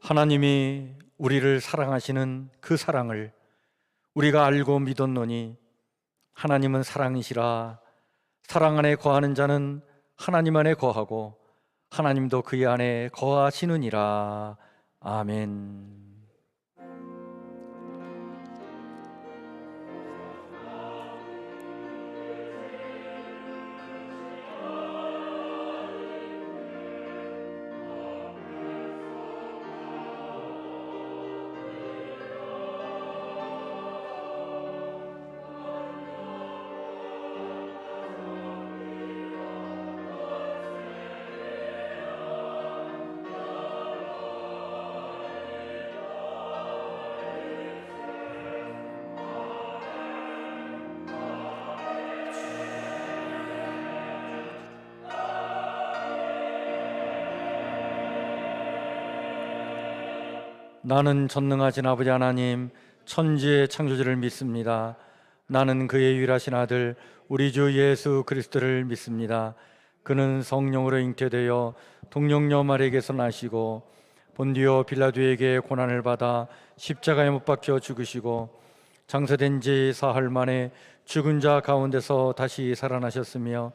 하나님이 우리를 사랑하시는 그 사랑을 우리가 알고 믿었노니 하나님은 사랑이시라. 사랑 안에 거하는 자는 하나님 안에 거하고 하나님도 그의 안에 거하시느니라. 아멘. 나는 전능하신 아버지 하나님, 천지의 창조주를 믿습니다. 나는 그의 유일하신 아들 우리 주 예수 그리스도를 믿습니다. 그는 성령으로 잉태되어 동정녀 마리아에게서 나시고 본디오 빌라도에게 고난을 받아 십자가에 못 박혀 죽으시고 장사된 지 사흘 만에 죽은 자 가운데서 다시 살아나셨으며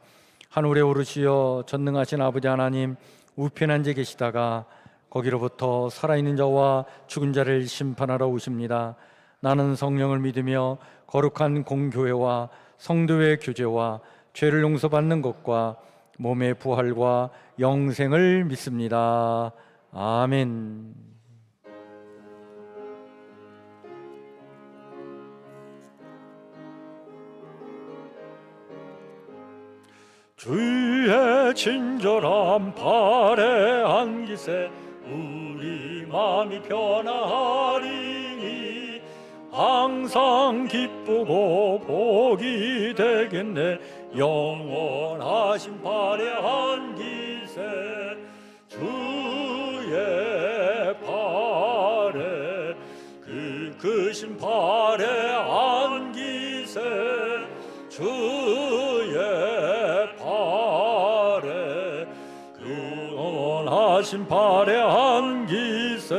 하늘에 오르시어 전능하신 아버지 하나님 우편에 앉아 계시다가 거기로부터 살아있는 자와 죽은 자를 심판하러 오십니다. 나는 성령을 믿으며 거룩한 공교회와 성도의 교제와 죄를 용서받는 것과 몸의 부활과 영생을 믿습니다. 아멘. 주의 친절한 발에 안기세 우리 마음이 편하리니 항상 기쁘고 복이 되겠네. 영원하신 발에 안기세 주의 발에 그 크신 발에 안기세 주의 발에 그 원하신 발에 안기세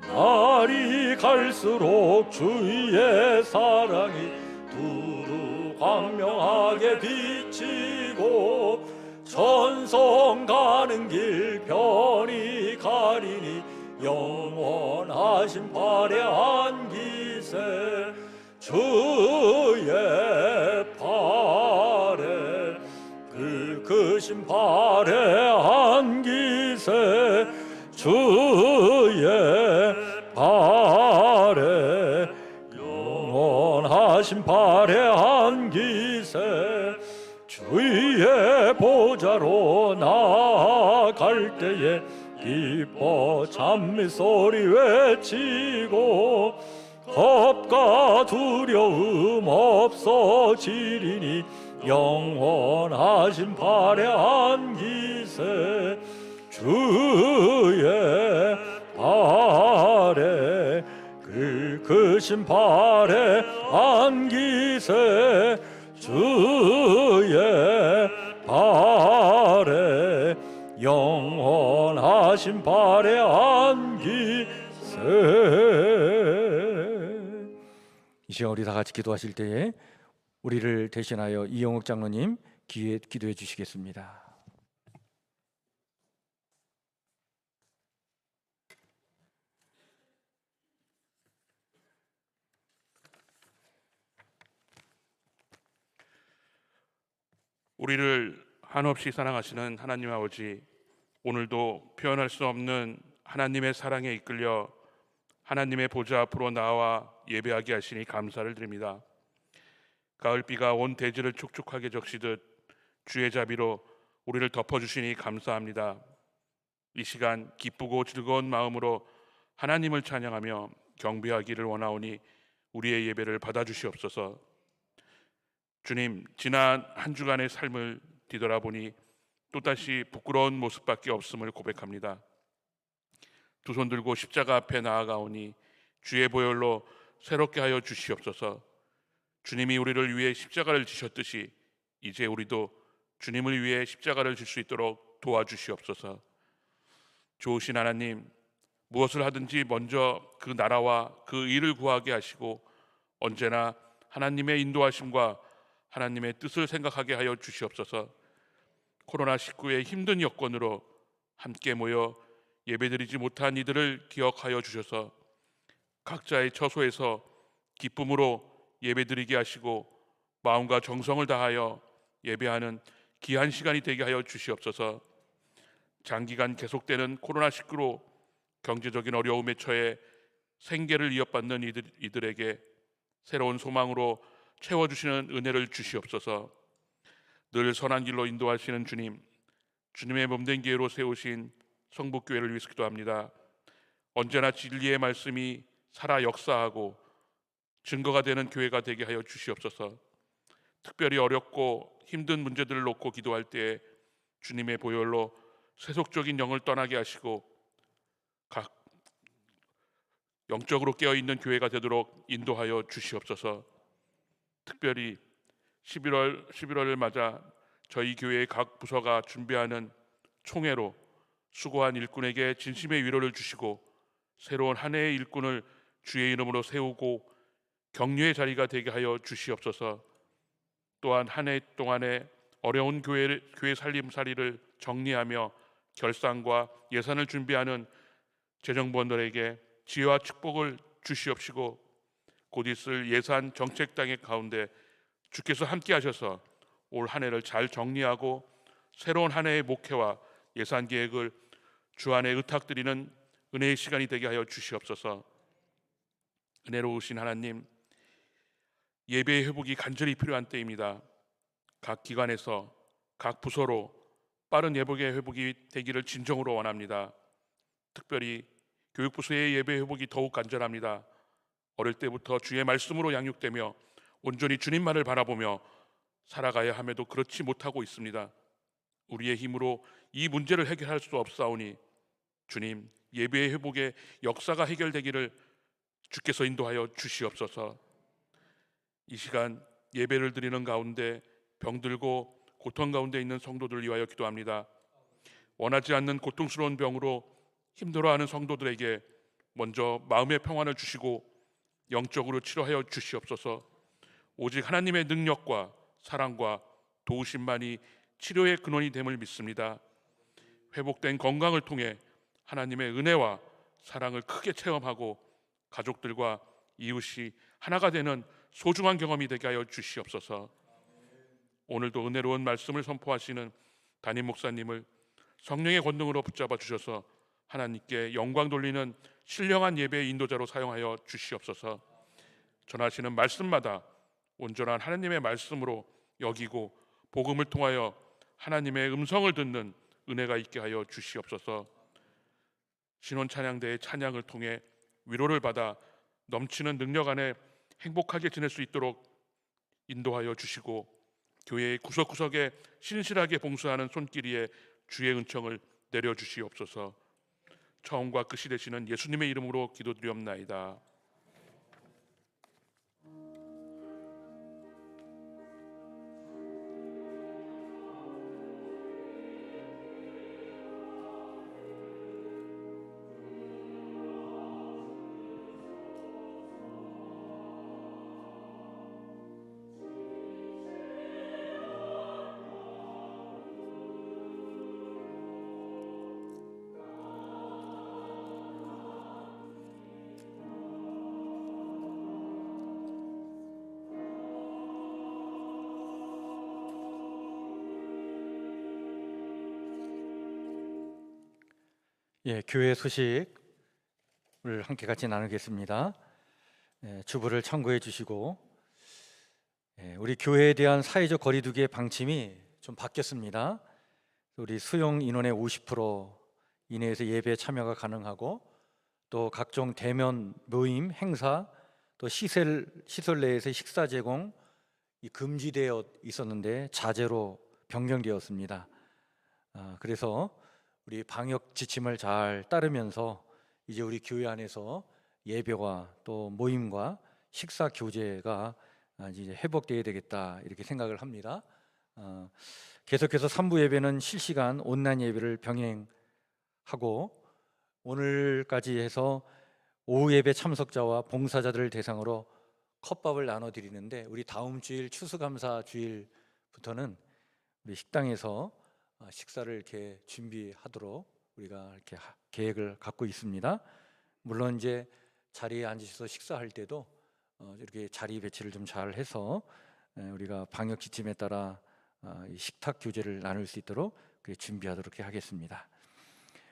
날이 갈수록 주의 사랑이 두루 광명하게 비치고 천성 가는 길 편히 가리니 영원하신 발에 안기세 주의 발에 그 크신 발에 안기세 주의 발에 영원하신 발에 안기세 주의 보좌로 나아갈 때에 기뻐 찬미 소리 외치고 겁과 두려움 없어지리니 영원하신 발에 안기세 주의 발에 그 크신 발에 안기세 주의 발에 영원하신 발에 안기세. 이 시간 우리 다 같이 기도하실 때에 우리를 대신하여 이영욱 장로님 기도해 주시겠습니다. 우리를 한없이 사랑하시는 하나님 아버지, 오늘도 표현할 수 없는 하나님의 사랑에 이끌려 하나님의 보좌 앞으로 나와 예배하게 하시니 감사를 드립니다. 가을비가 온 대지를 촉촉하게 적시듯 주의 자비로 우리를 덮어주시니 감사합니다. 이 시간 기쁘고 즐거운 마음으로 하나님을 찬양하며 경배하기를 원하오니 우리의 예배를 받아주시옵소서. 주님, 지난 한 주간의 삶을 뒤돌아보니 또다시 부끄러운 모습밖에 없음을 고백합니다. 두 손 들고 십자가 앞에 나아가오니 주의 보혈로 새롭게 하여 주시옵소서. 주님이 우리를 위해 십자가를 지셨듯이 이제 우리도 주님을 위해 십자가를 질 수 있도록 도와주시옵소서. 좋으신 하나님, 무엇을 하든지 먼저 그 나라와 그 일을 구하게 하시고 언제나 하나님의 인도하심과 하나님의 뜻을 생각하게 하여 주시옵소서. 코로나19의 힘든 여건으로 함께 모여 예배드리지 못한 이들을 기억하여 주셔서 각자의 처소에서 기쁨으로 예배드리게 하시고 마음과 정성을 다하여 예배하는 귀한 시간이 되게 하여 주시옵소서. 장기간 계속되는 코로나19로 경제적인 어려움에 처해 생계를 이어받는 이들에게 새로운 소망으로 채워주시는 은혜를 주시옵소서. 늘 선한 길로 인도하시는 주님, 주님의 몸된 교회로 세우신 성북교회를 위해서 기도합니다. 언제나 진리의 말씀이 살아 역사하고 증거가 되는 교회가 되게 하여 주시옵소서. 특별히 어렵고 힘든 문제들을 놓고 기도할 때에 주님의 보혈로 세속적인 영을 떠나게 하시고 각 영적으로 깨어있는 교회가 되도록 인도하여 주시옵소서. 특별히 11월을 맞아 저희 교회의 각 부서가 준비하는 총회로 수고한 일꾼에게 진심의 위로를 주시고 새로운 한 해의 일꾼을 주의 이름으로 세우고 격려의 자리가 되게 하여 주시옵소서. 또한 한 해 동안의 어려운 교회 살림살이를 정리하며 결산과 예산을 준비하는 재정부원들에게 지혜와 축복을 주시옵시고 곧 있을 예산 정책당의 가운데 주께서 함께 하셔서 올 한 해를 잘 정리하고 새로운 한 해의 목회와 예산 계획을 주 안에 의탁드리는 은혜의 시간이 되게 하여 주시옵소서. 은혜로우신 하나님, 예배의 회복이 간절히 필요한 때입니다. 각 기관에서 각 부서로 빠른 예배의 회복이 되기를 진정으로 원합니다. 특별히 교육부서의 예배 회복이 더욱 간절합니다. 어릴 때부터 주의 말씀으로 양육되며 온전히 주님만을 바라보며 살아가야 함에도 그렇지 못하고 있습니다. 우리의 힘으로 이 문제를 해결할 수 없사오니 주님, 예배의 회복의 역사가 해결되기를 주께서 인도하여 주시옵소서. 이 시간 예배를 드리는 가운데 병들고 고통 가운데 있는 성도들을 위하여 기도합니다. 원하지 않는 고통스러운 병으로 힘들어하는 성도들에게 먼저 마음의 평안을 주시고 영적으로 치료하여 주시옵소서. 오직 하나님의 능력과 사랑과 도우심만이 치료의 근원이 됨을 믿습니다. 회복된 건강을 통해 하나님의 은혜와 사랑을 크게 체험하고 가족들과 이웃이 하나가 되는 소중한 경험이 되게 하여 주시옵소서. 오늘도 은혜로운 말씀을 선포하시는 담임 목사님을 성령의 권능으로 붙잡아 주셔서 하나님께 영광 돌리는 신령한 예배의 인도자로 사용하여 주시옵소서. 전하시는 말씀마다 온전한 하나님의 말씀으로 여기고 복음을 통하여 하나님의 음성을 듣는 은혜가 있게 하여 주시옵소서. 신혼 찬양대의 찬양을 통해 위로를 받아 넘치는 능력 안에 행복하게 지낼 수 있도록 인도하여 주시고 교회의 구석구석에 신실하게 봉사하는 손길이에 주의 은총을 내려주시옵소서. 처음과 끝이 되시는 예수님의 이름으로 기도드리옵나이다. 교회 소식을 함께 같이 나누겠습니다. 주부를 참고해 주시고, 우리 교회에 대한 사회적 거리두기의 방침이 좀 바뀌었습니다. 우리 수용 인원의 50% 이내에서 예배에 참여가 가능하고, 또 각종 대면 모임, 행사, 또 시설 내에서 식사 제공 금지되어 있었는데 자제로 변경되었습니다. 그래서 우리 방역 지침을 잘 따르면서 이제 우리 교회 안에서 예배와 또 모임과 식사 교제가 이제 회복되어야 되겠다 이렇게 생각을 합니다. 계속해서 3부 예배는 실시간 온라인 예배를 병행하고 오늘까지 해서 오후 예배 참석자와 봉사자들을 대상으로 컵밥을 나눠 드리는데, 우리 다음 주일 추수감사 주일부터는 우리 식당에서 식사를 이렇게 준비하도록 우리가 이렇게 계획을 갖고 있습니다. 물론 이제 자리에 앉으셔서 식사할 때도 이렇게 자리 배치를 좀 잘 해서 우리가 방역 지침에 따라 이 식탁 교제를 나눌 수 있도록 그렇게 준비하도록 하겠습니다.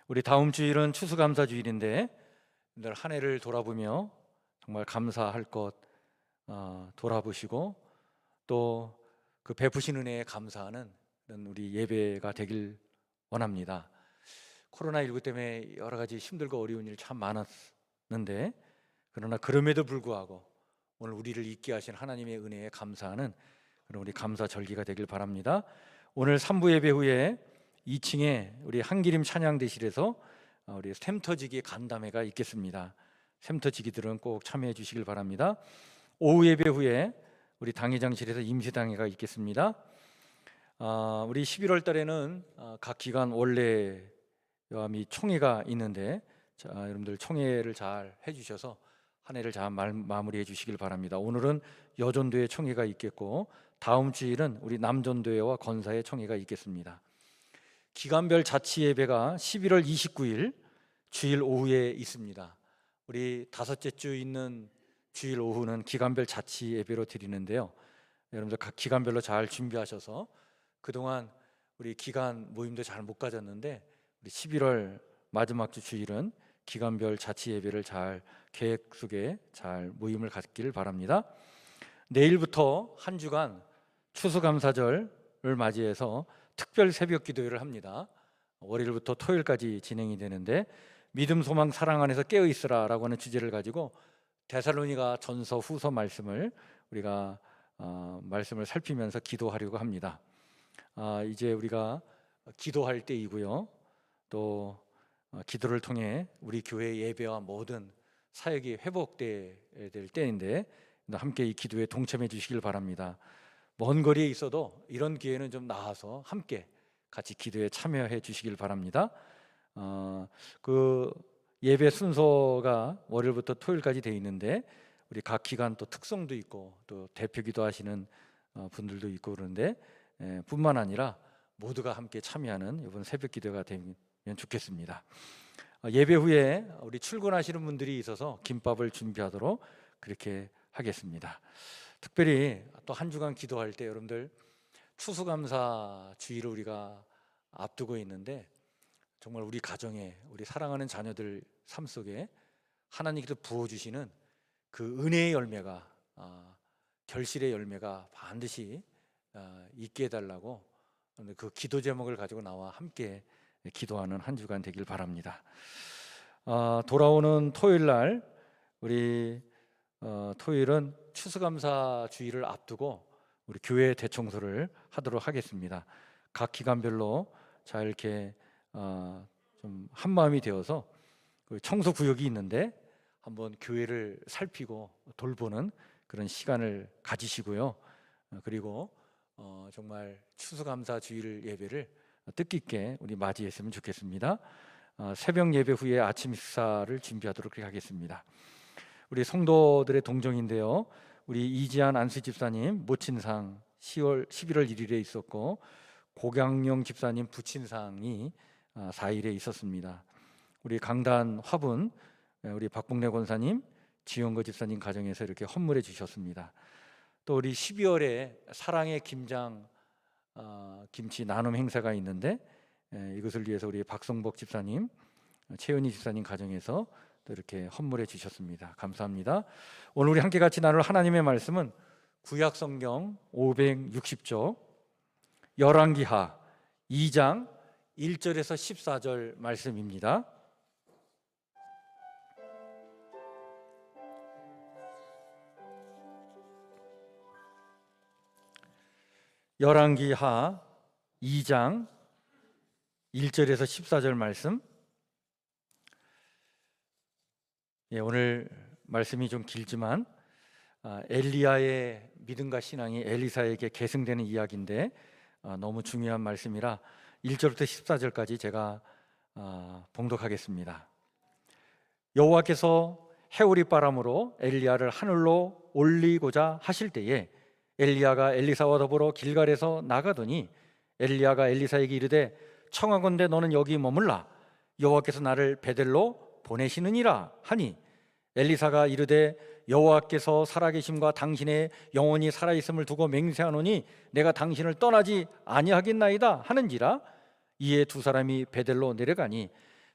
우리 다음 주일은 추수감사 주일인데, 늘 한 해를 돌아보며 정말 감사할 것 돌아보시고, 또 그 베푸신 은혜에 감사하는 그런 우리 예배가 되길 원합니다. 코로나19 때문에 여러 가지 힘들고 어려운 일 참 많았는데, 그러나 그럼에도 불구하고 오늘 우리를 있게 하신 하나님의 은혜에 감사하는 그런 우리 감사 절기가 되길 바랍니다. 오늘 3부 예배 후에 2층에 우리 한기림 찬양대실에서 우리 샘터지기 간담회가 있겠습니다. 샘터지기들은 꼭 참여해 주시길 바랍니다. 오후 예배 후에 우리 당회장실에서 임시당회가 있겠습니다. 우리 11월 달에는 각 기관 원래와 및 총회가 있는데, 여러분들 총회를 잘 해주셔서 한 해를 잘 마무리해 주시길 바랍니다. 오늘은 여전도회 총회가 있겠고, 다음 주일은 우리 남전도회와 건사의 총회가 있겠습니다. 기간별 자치 예배가 11월 29일 주일 오후에 있습니다. 우리 다섯째 주 있는 주일 오후는 기간별 자치 예배로 드리는데요. 여러분들 각 기간별로 잘 준비하셔서, 그동안 우리 기간 모임도 잘 못 가졌는데 우리 11월 마지막 주 주일은 기간별 자치 예배를 잘 계획 속에 잘 모임을 갖기를 바랍니다. 내일부터 한 주간 추수감사절을 맞이해서 특별 새벽 기도회를 합니다. 월요일부터 토요일까지 진행이 되는데, 믿음, 소망, 사랑 안에서 깨어 있으라 라고 하는 주제를 가지고 데살로니가 전서 후서 말씀을 우리가 말씀을 살피면서 기도하려고 합니다. 이제 우리가 기도할 때이고요, 또 기도를 통해 우리 교회 예배와 모든 사역이 회복돼야 될 때인데, 함께 이 기도에 동참해 주시길 바랍니다. 먼 거리에 있어도 이런 기회는 좀 나와서 함께 같이 기도에 참여해 주시길 바랍니다. 그 예배 순서가 월요일부터 토요일까지 되어 있는데, 우리 각 기간 또 특성도 있고 또 대표 기도하시는 분들도 있고 그런데, 뿐만 아니라 모두가 함께 참여하는 이번 새벽 기도가 되면 좋겠습니다. 예배 후에 우리 출근하시는 분들이 있어서 김밥을 준비하도록 그렇게 하겠습니다. 특별히 또 한 주간 기도할 때 여러분들 추수감사 주일을 우리가 앞두고 있는데, 정말 우리 가정에 우리 사랑하는 자녀들 삶 속에 하나님께서 부어주시는 그 은혜의 열매가, 결실의 열매가 반드시 있게 해달라고 그 기도 제목을 가지고 나와 함께 기도하는 한 주간 되길 바랍니다. 돌아오는 토요일 날 우리 토요일은 추수감사 주일을 앞두고 우리 교회 대청소를 하도록 하겠습니다. 각 기간별로 잘 이렇게 좀 한마음이 되어서 그 청소 구역이 있는데 한번 교회를 살피고 돌보는 그런 시간을 가지시고요. 그리고 정말 추수감사 주일 예배를 뜻깊게 우리 맞이했으면 좋겠습니다. 새벽 예배 후에 아침 식사를 준비하도록 하겠습니다. 우리 성도들의 동정인데요, 우리 이지한 안수 집사님 모친상 11월 1일에 있었고, 고강영 집사님 부친상이 4일에 있었습니다. 우리 강단 화분 우리 박봉래 권사님, 지영거 집사님 가정에서 이렇게 헌물해 주셨습니다. 또 우리 12월에 사랑의 김장 김치 나눔 행사가 있는데, 이것을 위해서 우리 박성복 집사님, 최은희 집사님 가정에서 또 이렇게 헌물해 주셨습니다. 감사합니다. 오늘 우리 함께 같이 나눌 하나님의 말씀은 구약 성경 560쪽 열왕기하 2장 1절에서 14절 말씀입니다. 열왕기하 2장 1절에서 14절 말씀. 오늘 말씀이 좀 길지만 엘리야의 믿음과 신앙이 엘리사에게 계승되는 이야기인데 너무 중요한 말씀이라 1절부터 14절까지 제가 봉독하겠습니다. 여호와께서 해오리 바람으로 엘리야를 하늘로 올리고자 하실 때에 엘리야가 엘리사와 더불어 길갈에서 나가더니 엘리야가 엘리사에게 이르되 청하건대 너는 여기 머물라 여호와께서 나를 베델로 보내시느니라 하니 엘리사가 이르되 여호와께서 살아계심과 당신의 영혼이 살아있음을 두고 맹세하노니 내가 당신을 떠나지 아니하겠나이다 하는지라. 이에 두 사람이 베델로 내려가니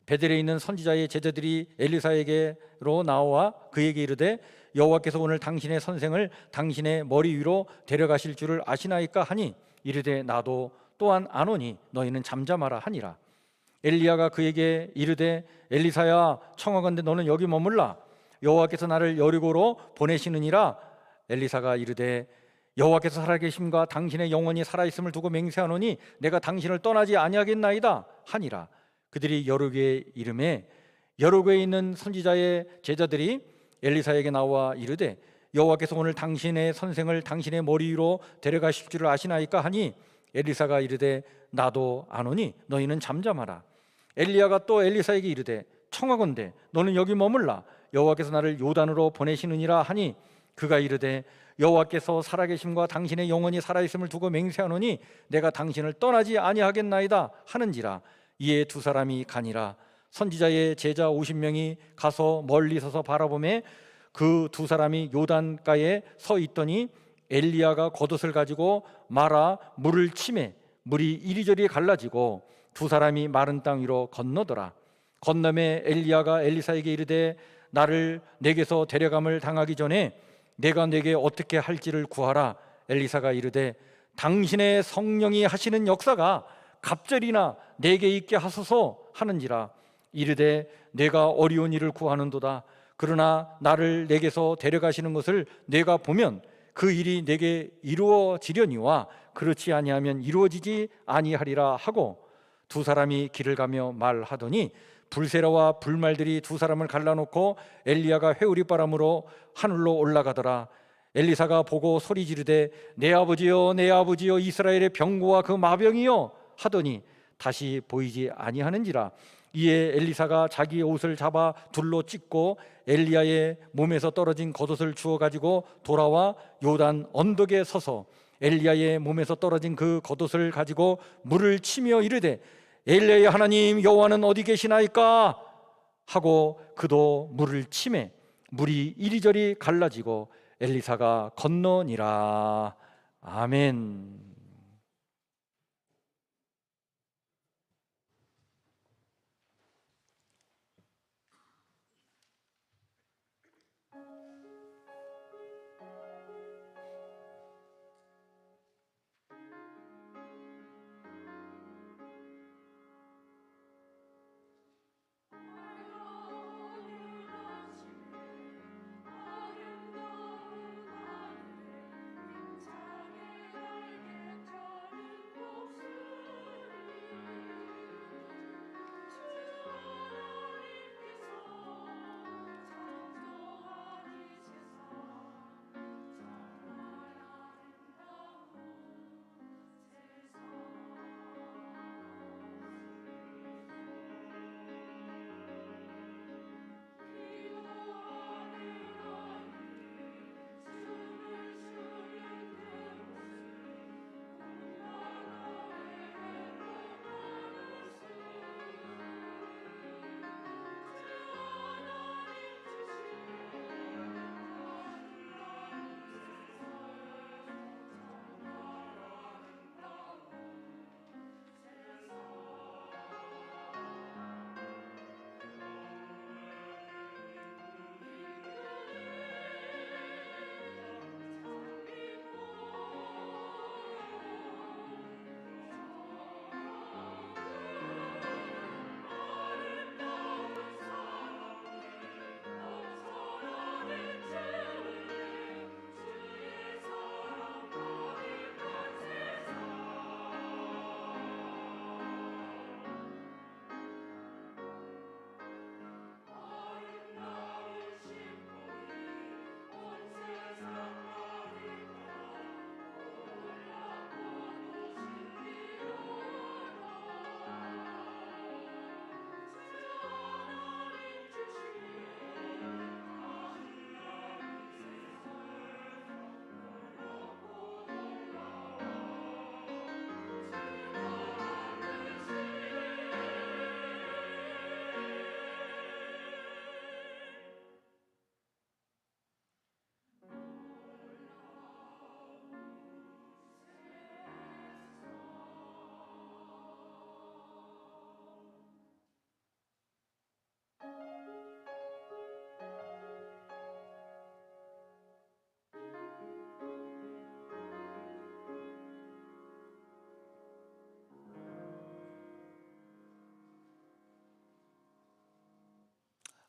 베델에 있는 선지자의 제자들이 엘리사에게로 나와 그에게 이르되 여호와께서 오늘 당신의 선생을 당신의 머리 위로 데려가실 줄을 아시나이까 하니 이르되 나도 또한 아노니 너희는 잠잠하라 하니라. 엘리야가 그에게 이르되 엘리사야 청하건대 너는 여기 머물라 여호와께서 나를 여리고로 보내시느니라. 엘리사가 이르되 여호와께서 살아계심과 당신의 영혼이 살아있음을 두고 맹세하노니 내가 당신을 떠나지 아니하겠나이다 하니라. 그들이 여러 개의 이름에 여러 개에 있는 선지자의 제자들이 엘리사에게 나와 이르되 여호와께서 오늘 당신의 선생을 당신의 머리 위로 데려가실 줄을 아시나이까 하니 엘리사가 이르되 나도 아노니 너희는 잠잠하라. 엘리야가 또 엘리사에게 이르되 청하건대 너는 여기 머물라 여호와께서 나를 요단으로 보내시느니라 하니 그가 이르되 여호와께서 살아계심과 당신의 영혼이 살아있음을 두고 맹세하노니 내가 당신을 떠나지 아니하겠나이다 하는지라. 이에 두 사람이 가니라. 선지자의 제자 50명이 가서 멀리 서서 바라보매 그 두 사람이 요단가에 서 있더니 엘리야가 겉옷을 가지고 말아 물을 치매 물이 이리저리 갈라지고 두 사람이 마른 땅 위로 건너더라. 건너매 엘리야가 엘리사에게 이르되 나를 내게서 데려감을 당하기 전에 내가 내게 어떻게 할지를 구하라. 엘리사가 이르되 당신의 성령이 하시는 역사가 갑절이나 내게 있게 하소서 하는지라. 이르되 내가 어려운 일을 구하는도다. 그러나 나를 내게서 데려가시는 것을 내가 보면 그 일이 내게 이루어지려니와 그렇지 아니하면 이루어지지 아니하리라 하고 두 사람이 길을 가며 말하더니 불세라와 불말들이 두 사람을 갈라놓고 엘리야가 회오리 바람으로 하늘로 올라가더라. 엘리사가 보고 소리 지르되 내 아버지여 내 아버지여 이스라엘의 병고와 그 마병이여 하더니 다시 보이지 아니하는지라. 이에 엘리사가 자기의 옷을 잡아 둘로 찢고 엘리야의 몸에서 떨어진 겉옷을 주워 가지고 돌아와 요단 언덕에 서서 엘리야의 몸에서 떨어진 그 겉옷을 가지고 물을 치며 이르되 엘리야의 하나님 여호와는 어디 계시나이까 하고 그도 물을 치매 물이 이리저리 갈라지고 엘리사가 건너니라. 아멘.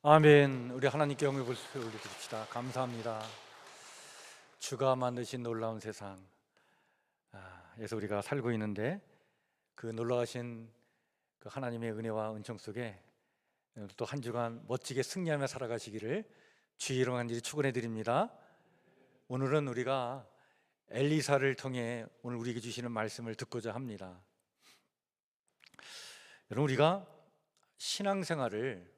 아멘. 우리 하나님께 영광을 올려드립시다. 감사합니다. 주가 만드신 놀라운 세상 에서 우리가 살고 있는데, 그 놀라우신 그 하나님의 은혜와 은총 속에 또 한 주간 멋지게 승리하며 살아가시기를 주의 이름 간절히 축원해 드립니다. 오늘은 우리가 엘리사를 통해 오늘 우리에게 주시는 말씀을 듣고자 합니다. 여러분, 우리가 신앙생활을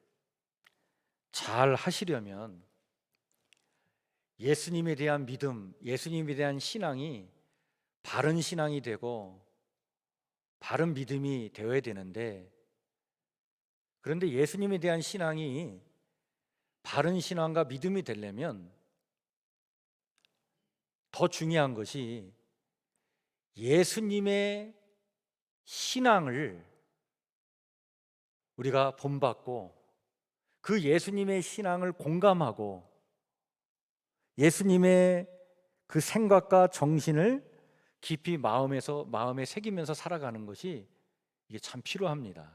잘 하시려면 예수님에 대한 믿음, 예수님에 대한 신앙이 바른 신앙이 되고 바른 믿음이 되어야 되는데, 그런데 예수님에 대한 신앙이 바른 신앙과 믿음이 되려면 더 중요한 것이 예수님의 신앙을 우리가 본받고 그 예수님의 신앙을 공감하고 예수님의 그 생각과 정신을 깊이 마음에 새기면서 살아가는 것이 이게 참 필요합니다.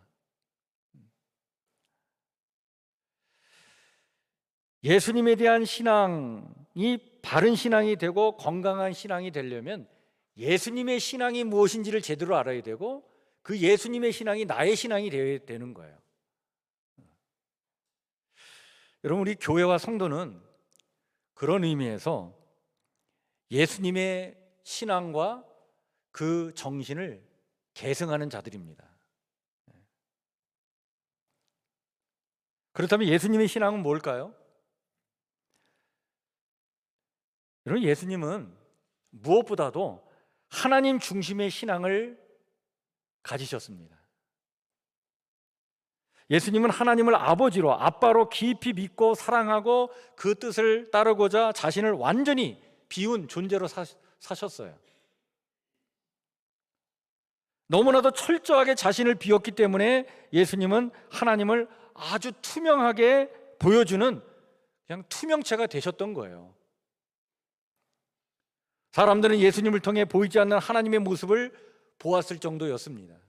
예수님에 대한 신앙이 바른 신앙이 되고 건강한 신앙이 되려면 예수님의 신앙이 무엇인지를 제대로 알아야 되고 그 예수님의 신앙이 나의 신앙이 되어야 되는 거예요. 여러분, 우리 교회와 성도는 그런 의미에서 예수님의 신앙과 그 정신을 계승하는 자들입니다. 그렇다면 예수님의 신앙은 뭘까요? 여러분, 예수님은 무엇보다도 하나님 중심의 신앙을 가지셨습니다. 예수님은 하나님을 아버지로, 아빠로 깊이 믿고 사랑하고 그 뜻을 따르고자 자신을 완전히 비운 존재로 사셨어요. 너무나도 철저하게 자신을 비웠기 때문에 예수님은 하나님을 아주 투명하게 보여주는 그냥 투명체가 되셨던 거예요. 사람들은 예수님을 통해 보이지 않는 하나님의 모습을 보았을 정도였습니다.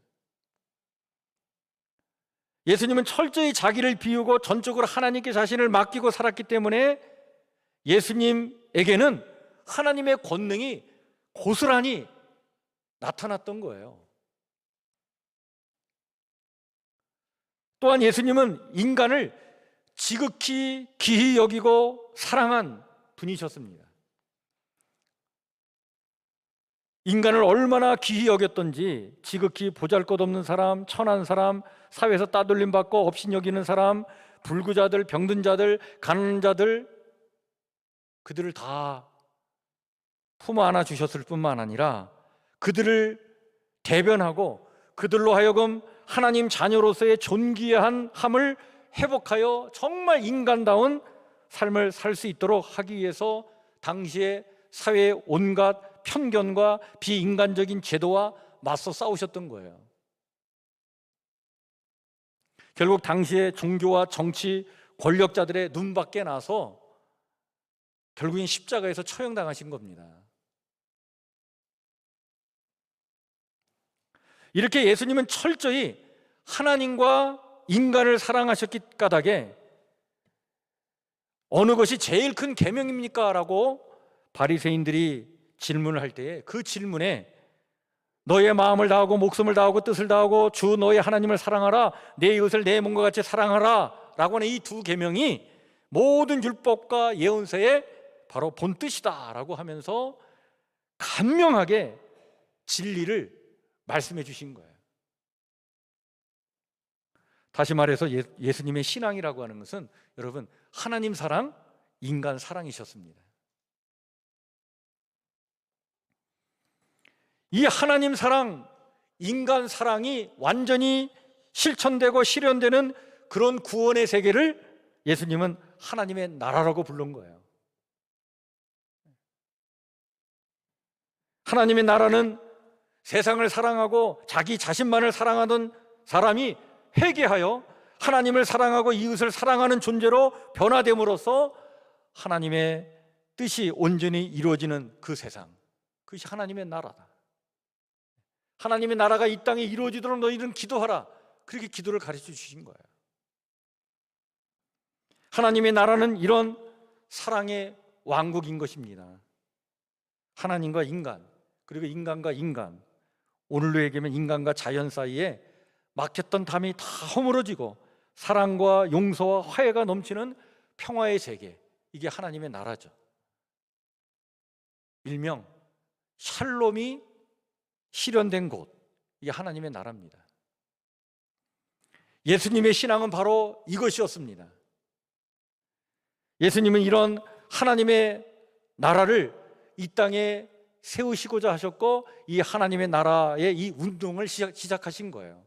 예수님은 철저히 자기를 비우고 전적으로 하나님께 자신을 맡기고 살았기 때문에 예수님에게는 하나님의 권능이 고스란히 나타났던 거예요. 또한 예수님은 인간을 지극히 귀히 여기고 사랑한 분이셨습니다. 인간을 얼마나 귀히 여겼던지 지극히 보잘것없는 사람, 천한 사람, 사회에서 따돌림 받고 업신여기는 사람, 불구자들, 병든 자들, 가난한 자들, 그들을 다 품어 안아 주셨을 뿐만 아니라 그들을 대변하고 그들로 하여금 하나님 자녀로서의 존귀한 함을 회복하여 정말 인간다운 삶을 살 수 있도록 하기 위해서 당시에 사회의 온갖 편견과 비인간적인 제도와 맞서 싸우셨던 거예요. 결국 당시에 종교와 정치 권력자들의 눈밖에 나서 결국엔 십자가에서 처형당하신 겁니다. 이렇게 예수님은 철저히 하나님과 인간을 사랑하셨기 까닭에 어느 것이 제일 큰 계명입니까? 라고 바리새인들이 질문을 할 때에 그 질문에 너의 마음을 다하고 목숨을 다하고 뜻을 다하고 주 너의 하나님을 사랑하라, 내 이웃을 내 몸과 같이 사랑하라 라고 하는 이 두 계명이 모든 율법과 예언서의 바로 본뜻이다 라고 하면서 간명하게 진리를 말씀해 주신 거예요. 다시 말해서 예수님의 신앙이라고 하는 것은 여러분 하나님 사랑, 인간 사랑이셨습니다. 이 하나님 사랑, 인간 사랑이 완전히 실천되고 실현되는 그런 구원의 세계를 예수님은 하나님의 나라라고 부른 거예요. 하나님의 나라는 세상을 사랑하고 자기 자신만을 사랑하던 사람이 회개하여 하나님을 사랑하고 이웃을 사랑하는 존재로 변화됨으로써 하나님의 뜻이 온전히 이루어지는 그 세상, 그것이 하나님의 나라다. 하나님의 나라가 이 땅에 이루어지도록 너희는 기도하라. 그렇게 기도를 가르쳐 주신 거예요. 하나님의 나라는 이런 사랑의 왕국인 것입니다. 하나님과 인간, 그리고 인간과 인간, 오늘로 얘기하면 인간과 자연 사이에 막혔던 담이 다 허물어지고 사랑과 용서와 화해가 넘치는 평화의 세계, 이게 하나님의 나라죠. 일명 샬롬이 실현된 곳, 이게 하나님의 나라입니다. 예수님의 신앙은 바로 이것이었습니다. 예수님은 이런 하나님의 나라를 이 땅에 세우시고자 하셨고, 이 하나님의 나라의 이 운동을 시작하신 거예요.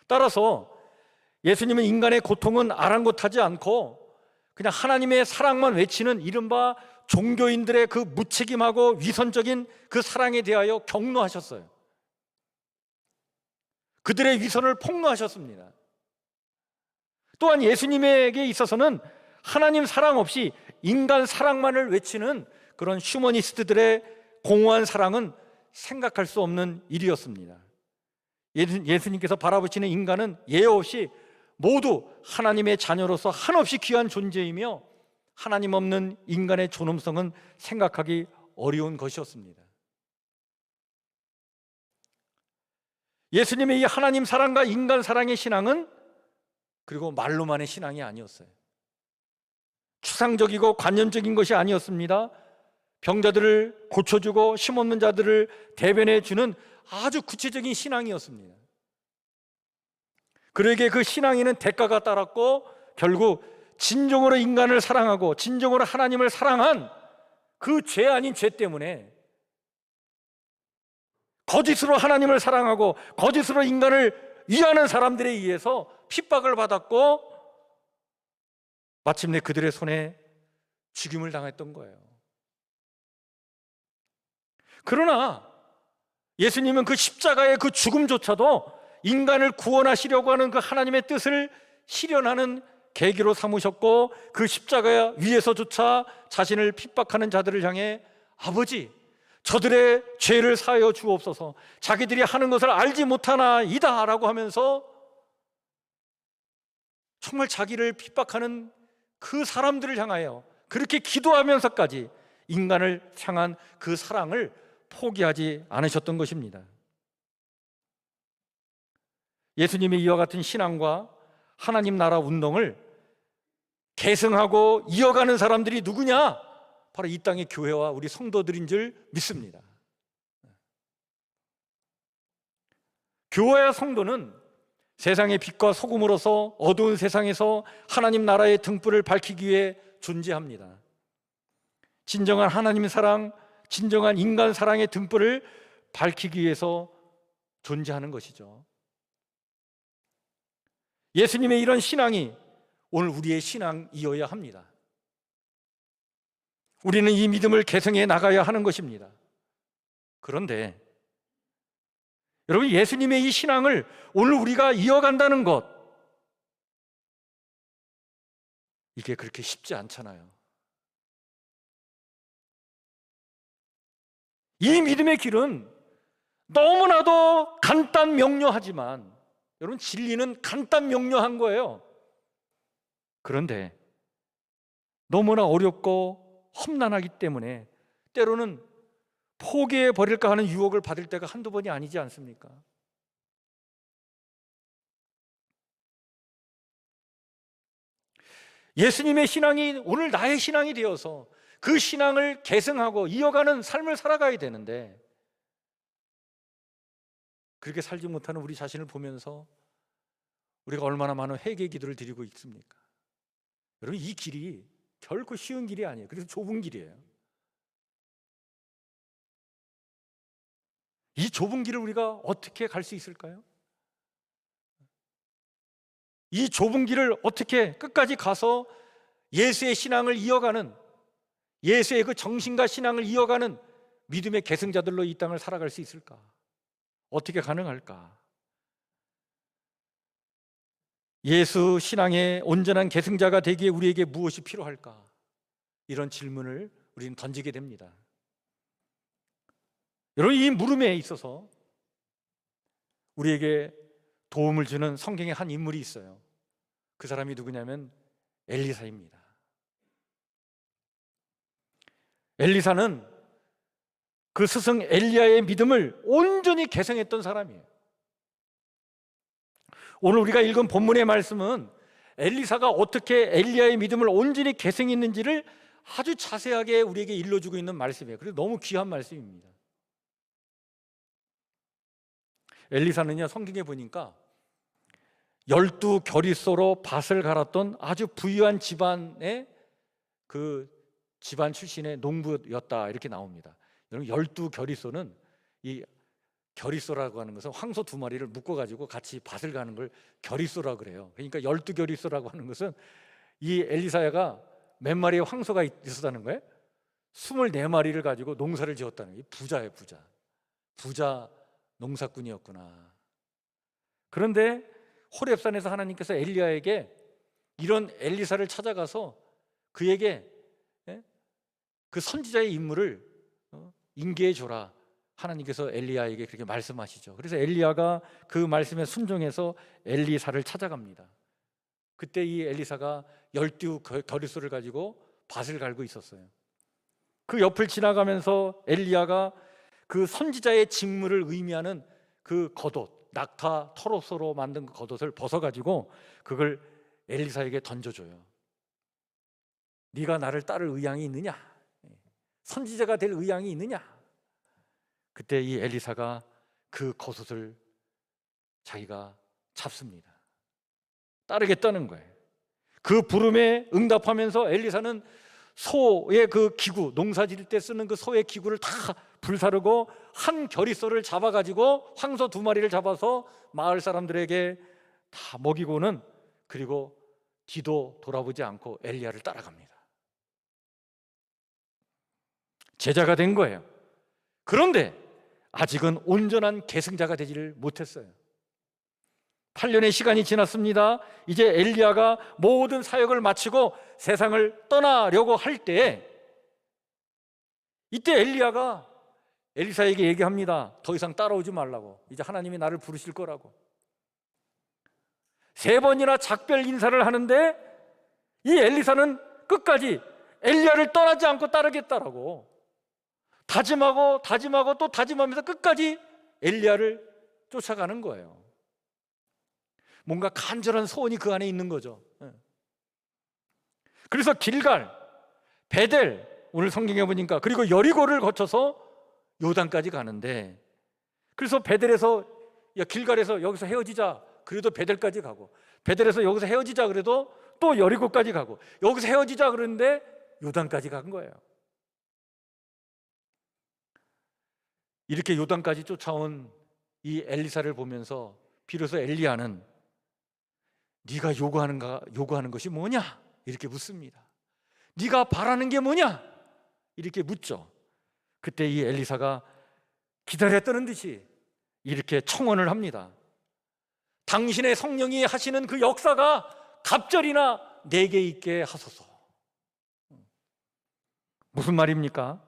따라서 예수님은 인간의 고통은 아랑곳하지 않고 그냥 하나님의 사랑만 외치는 이른바 종교인들의 그 무책임하고 위선적인 그 사랑에 대하여 격노하셨어요. 그들의 위선을 폭로하셨습니다. 또한 예수님에게 있어서는 하나님 사랑 없이 인간 사랑만을 외치는 그런 휴머니스트들의 공허한 사랑은 생각할 수 없는 일이었습니다. 예수님께서 바라보시는 인간은 예외 없이 모두 하나님의 자녀로서 한없이 귀한 존재이며 하나님 없는 인간의 존엄성은 생각하기 어려운 것이었습니다. 예수님의 이 하나님 사랑과 인간 사랑의 신앙은 그리고 말로만의 신앙이 아니었어요. 추상적이고 관념적인 것이 아니었습니다. 병자들을 고쳐주고 힘없는 자들을 대변해주는 아주 구체적인 신앙이었습니다. 그에게 그 신앙에는 대가가 따랐고 결국 진정으로 인간을 사랑하고 진정으로 하나님을 사랑한 그 죄 아닌 죄 때문에 거짓으로 하나님을 사랑하고 거짓으로 인간을 위하는 사람들에 의해서 핍박을 받았고 마침내 그들의 손에 죽임을 당했던 거예요. 그러나 예수님은 그 십자가의 그 죽음조차도 인간을 구원하시려고 하는 그 하나님의 뜻을 실현하는 계기로 삼으셨고, 그 십자가 위에서조차 자신을 핍박하는 자들을 향해 아버지, 저들의 죄를 사하여 주옵소서, 자기들이 하는 것을 알지 못하나이다 라고 하면서 정말 자기를 핍박하는 그 사람들을 향하여 그렇게 기도하면서까지 인간을 향한 그 사랑을 포기하지 않으셨던 것입니다. 예수님의 이와 같은 신앙과 하나님 나라 운동을 계승하고 이어가는 사람들이 누구냐? 바로 이 땅의 교회와 우리 성도들인 줄 믿습니다. 교회와 성도는 세상의 빛과 소금으로서 어두운 세상에서 하나님 나라의 등불을 밝히기 위해 존재합니다. 진정한 하나님 사랑, 진정한 인간 사랑의 등불을 밝히기 위해서 존재하는 것이죠. 예수님의 이런 신앙이 오늘 우리의 신앙이어야 합니다. 우리는 이 믿음을 계승해 나가야 하는 것입니다. 그런데 여러분, 예수님의 이 신앙을 오늘 우리가 이어간다는 것, 이게 그렇게 쉽지 않잖아요. 이 믿음의 길은 너무나도 간단 명료하지만, 여러분, 진리는 간단 명료한 거예요. 그런데 너무나 어렵고 험난하기 때문에 때로는 포기해 버릴까 하는 유혹을 받을 때가 한두 번이 아니지 않습니까? 예수님의 신앙이 오늘 나의 신앙이 되어서 그 신앙을 계승하고 이어가는 삶을 살아가야 되는데, 그렇게 살지 못하는 우리 자신을 보면서 우리가 얼마나 많은 회개 기도를 드리고 있습니까? 여러분, 이 길이 결코 쉬운 길이 아니에요. 그래서 좁은 길이에요. 이 좁은 길을 우리가 어떻게 갈 수 있을까요? 이 좁은 길을 어떻게 끝까지 가서 예수의 신앙을 이어가는, 예수의 그 정신과 신앙을 이어가는 믿음의 계승자들로 이 땅을 살아갈 수 있을까? 어떻게 가능할까? 예수 신앙의 온전한 계승자가 되기에 우리에게 무엇이 필요할까? 이런 질문을 우리는 던지게 됩니다. 여러분, 이 물음에 있어서 우리에게 도움을 주는 성경의 한 인물이 있어요. 그 사람이 누구냐면 엘리사입니다. 엘리사는 그 스승 엘리야의 믿음을 온전히 계승했던 사람이에요. 오늘 우리가 읽은 본문의 말씀은 엘리사가 어떻게 엘리야의 믿음을 온전히 계승했는지를 아주 자세하게 우리에게 일러주고 있는 말씀이에요. 그래서 너무 귀한 말씀입니다. 엘리사는요, 성경에 보니까 12겨리소로 밭을 갈았던 아주 부유한 집안의 그 집안 출신의 농부였다, 이렇게 나옵니다. 여러분, 12겨리소는, 이 겨리소라고 하는 것은 황소 2마리를 묶어가지고 같이 밭을 가는 걸 겨리소라고 그래요. 그러니까 12겨리소라고 하는 것은 이 엘리사야가 몇 마리의 황소가 있었다는 거예요? 24마리를 가지고 농사를 지었다는 거예요. 부자예요, 부자 농사꾼이었구나. 그런데 호렙산에서 하나님께서 엘리야에게 이런 엘리사를 찾아가서 그에게 그 선지자의 임무를 인계해 줘라, 하나님께서 엘리야에게 그렇게 말씀하시죠. 그래서 엘리야가 그 말씀에 순종해서 엘리사를 찾아갑니다. 그때 이 엘리사가 12겨리소를 가지고 밭을 갈고 있었어요. 그 옆을 지나가면서 엘리야가 그 선지자의 직무를 의미하는 그 겉옷, 낙타 털옷으로 만든 그 겉옷을 벗어가지고 그걸 엘리사에게 던져줘요. 네가 나를 따를 의향이 있느냐? 선지자가 될 의향이 있느냐? 그때 이 엘리사가 그 겉옷을 자기가 잡습니다. 따르겠다는 거예요. 그 부름에 응답하면서 엘리사는 소의 그 기구, 농사 지을 때 쓰는 그 소의 기구를 다 불사르고 한 겨리소를 잡아가지고 황소 2마리를 잡아서 마을 사람들에게 다 먹이고는, 그리고 뒤도 돌아보지 않고 엘리야를 따라갑니다. 제자가 된 거예요. 그런데 아직은 온전한 계승자가 되지를 못했어요. 8년의 시간이 지났습니다. 이제 엘리야가 모든 사역을 마치고 세상을 떠나려고 할 때, 이때 엘리야가 엘리사에게 얘기합니다. 더 이상 따라오지 말라고. 이제 하나님이 나를 부르실 거라고. 3번이나 작별 인사를 하는데 이 엘리사는 끝까지 엘리야를 떠나지 않고 따르겠다라고 다짐하고 또 다짐하면서 끝까지 엘리야를 쫓아가는 거예요. 뭔가 간절한 소원이 그 안에 있는 거죠. 그래서 길갈, 베델, 오늘 성경에 보니까, 그리고 여리고를 거쳐서 요단까지 가는데, 그래서 베델에서, 길갈에서 여기서 헤어지자 그래도 베델까지 가고, 베델에서 여기서 헤어지자 그래도 또 여리고까지 가고, 여기서 헤어지자 그러는데 요단까지 간 거예요. 이렇게 요단까지 쫓아온 이 엘리사를 보면서 비로소 엘리야는 네가 요구하는 것이 뭐냐? 이렇게 묻습니다. 네가 바라는 게 뭐냐? 이렇게 묻죠. 그때 이 엘리사가 기다렸다는 듯이 이렇게 청원을 합니다. 당신의 성령이 하시는 그 역사가 갑절이나 내게 있게 하소서. 무슨 말입니까?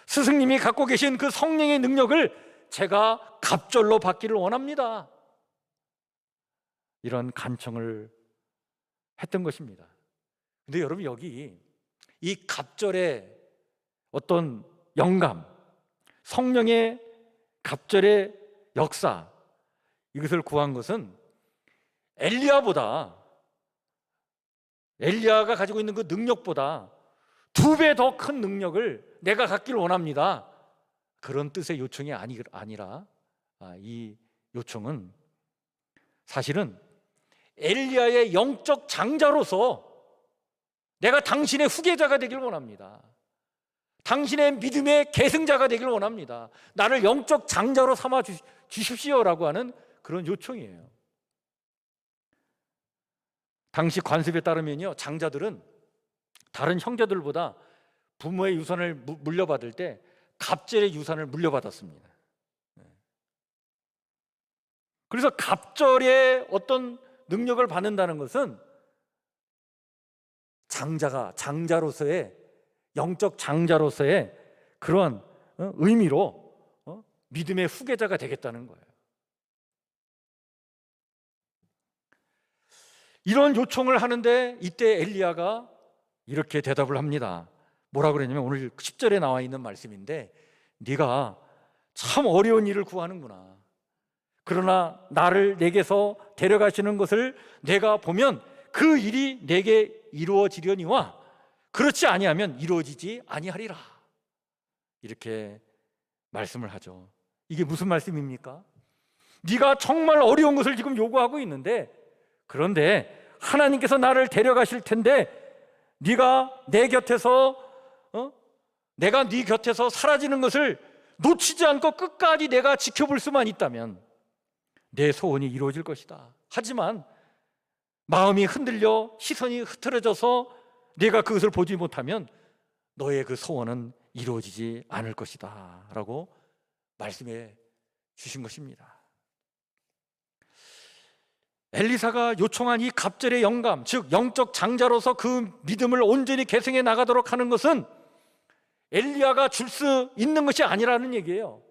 스승님이 갖고 계신 그 성령의 능력을 제가 갑절로 받기를 원합니다. 이런 간청을 했던 것입니다. 근데 여러분, 여기 이 갑절의 어떤 영감, 성령의 갑절의 역사, 이것을 구한 것은 엘리야가 가지고 있는 그 능력보다 2배 더 큰 능력을 내가 갖기를 원합니다. 그런 뜻의 요청이 아니라 이 요청은 사실은 엘리야의 영적 장자로서 내가 당신의 후계자가 되길 원합니다. 당신의 믿음의 계승자가 되길 원합니다. 나를 영적 장자로 삼아 주십시오라고 하는 그런 요청이에요. 당시 관습에 따르면요, 장자들은 다른 형제들보다 부모의 유산을 물려받을 때 갑절의 유산을 물려받았습니다. 그래서 갑절의 어떤 능력을 받는다는 것은 장자로서의, 영적 장자로서의 그런 의미로 믿음의 후계자가 되겠다는 거예요. 이런 요청을 하는데 이때 엘리야가 이렇게 대답을 합니다. 뭐라 그랬냐면 오늘 10절에 나와 있는 말씀인데, 네가 참 어려운 일을 구하는구나. 그러나 나를 내게서 데려가시는 것을 내가 보면 그 일이 내게 이루어지려니와 그렇지 아니하면 이루어지지 아니하리라. 이렇게 말씀을 하죠. 이게 무슨 말씀입니까? 네가 정말 어려운 것을 지금 요구하고 있는데, 그런데 하나님께서 나를 데려가실 텐데 네가 내 곁에서 내가 네 곁에서 사라지는 것을 놓치지 않고 끝까지 내가 지켜볼 수만 있다면 내 소원이 이루어질 것이다. 하지만 마음이 흔들려 시선이 흐트러져서 내가 그것을 보지 못하면 너의 그 소원은 이루어지지 않을 것이다 라고 말씀해 주신 것입니다. 엘리사가 요청한 이 갑절의 영감, 즉 영적 장자로서 그 믿음을 온전히 계승해 나가도록 하는 것은 엘리야가 줄 수 있는 것이 아니라는 얘기예요.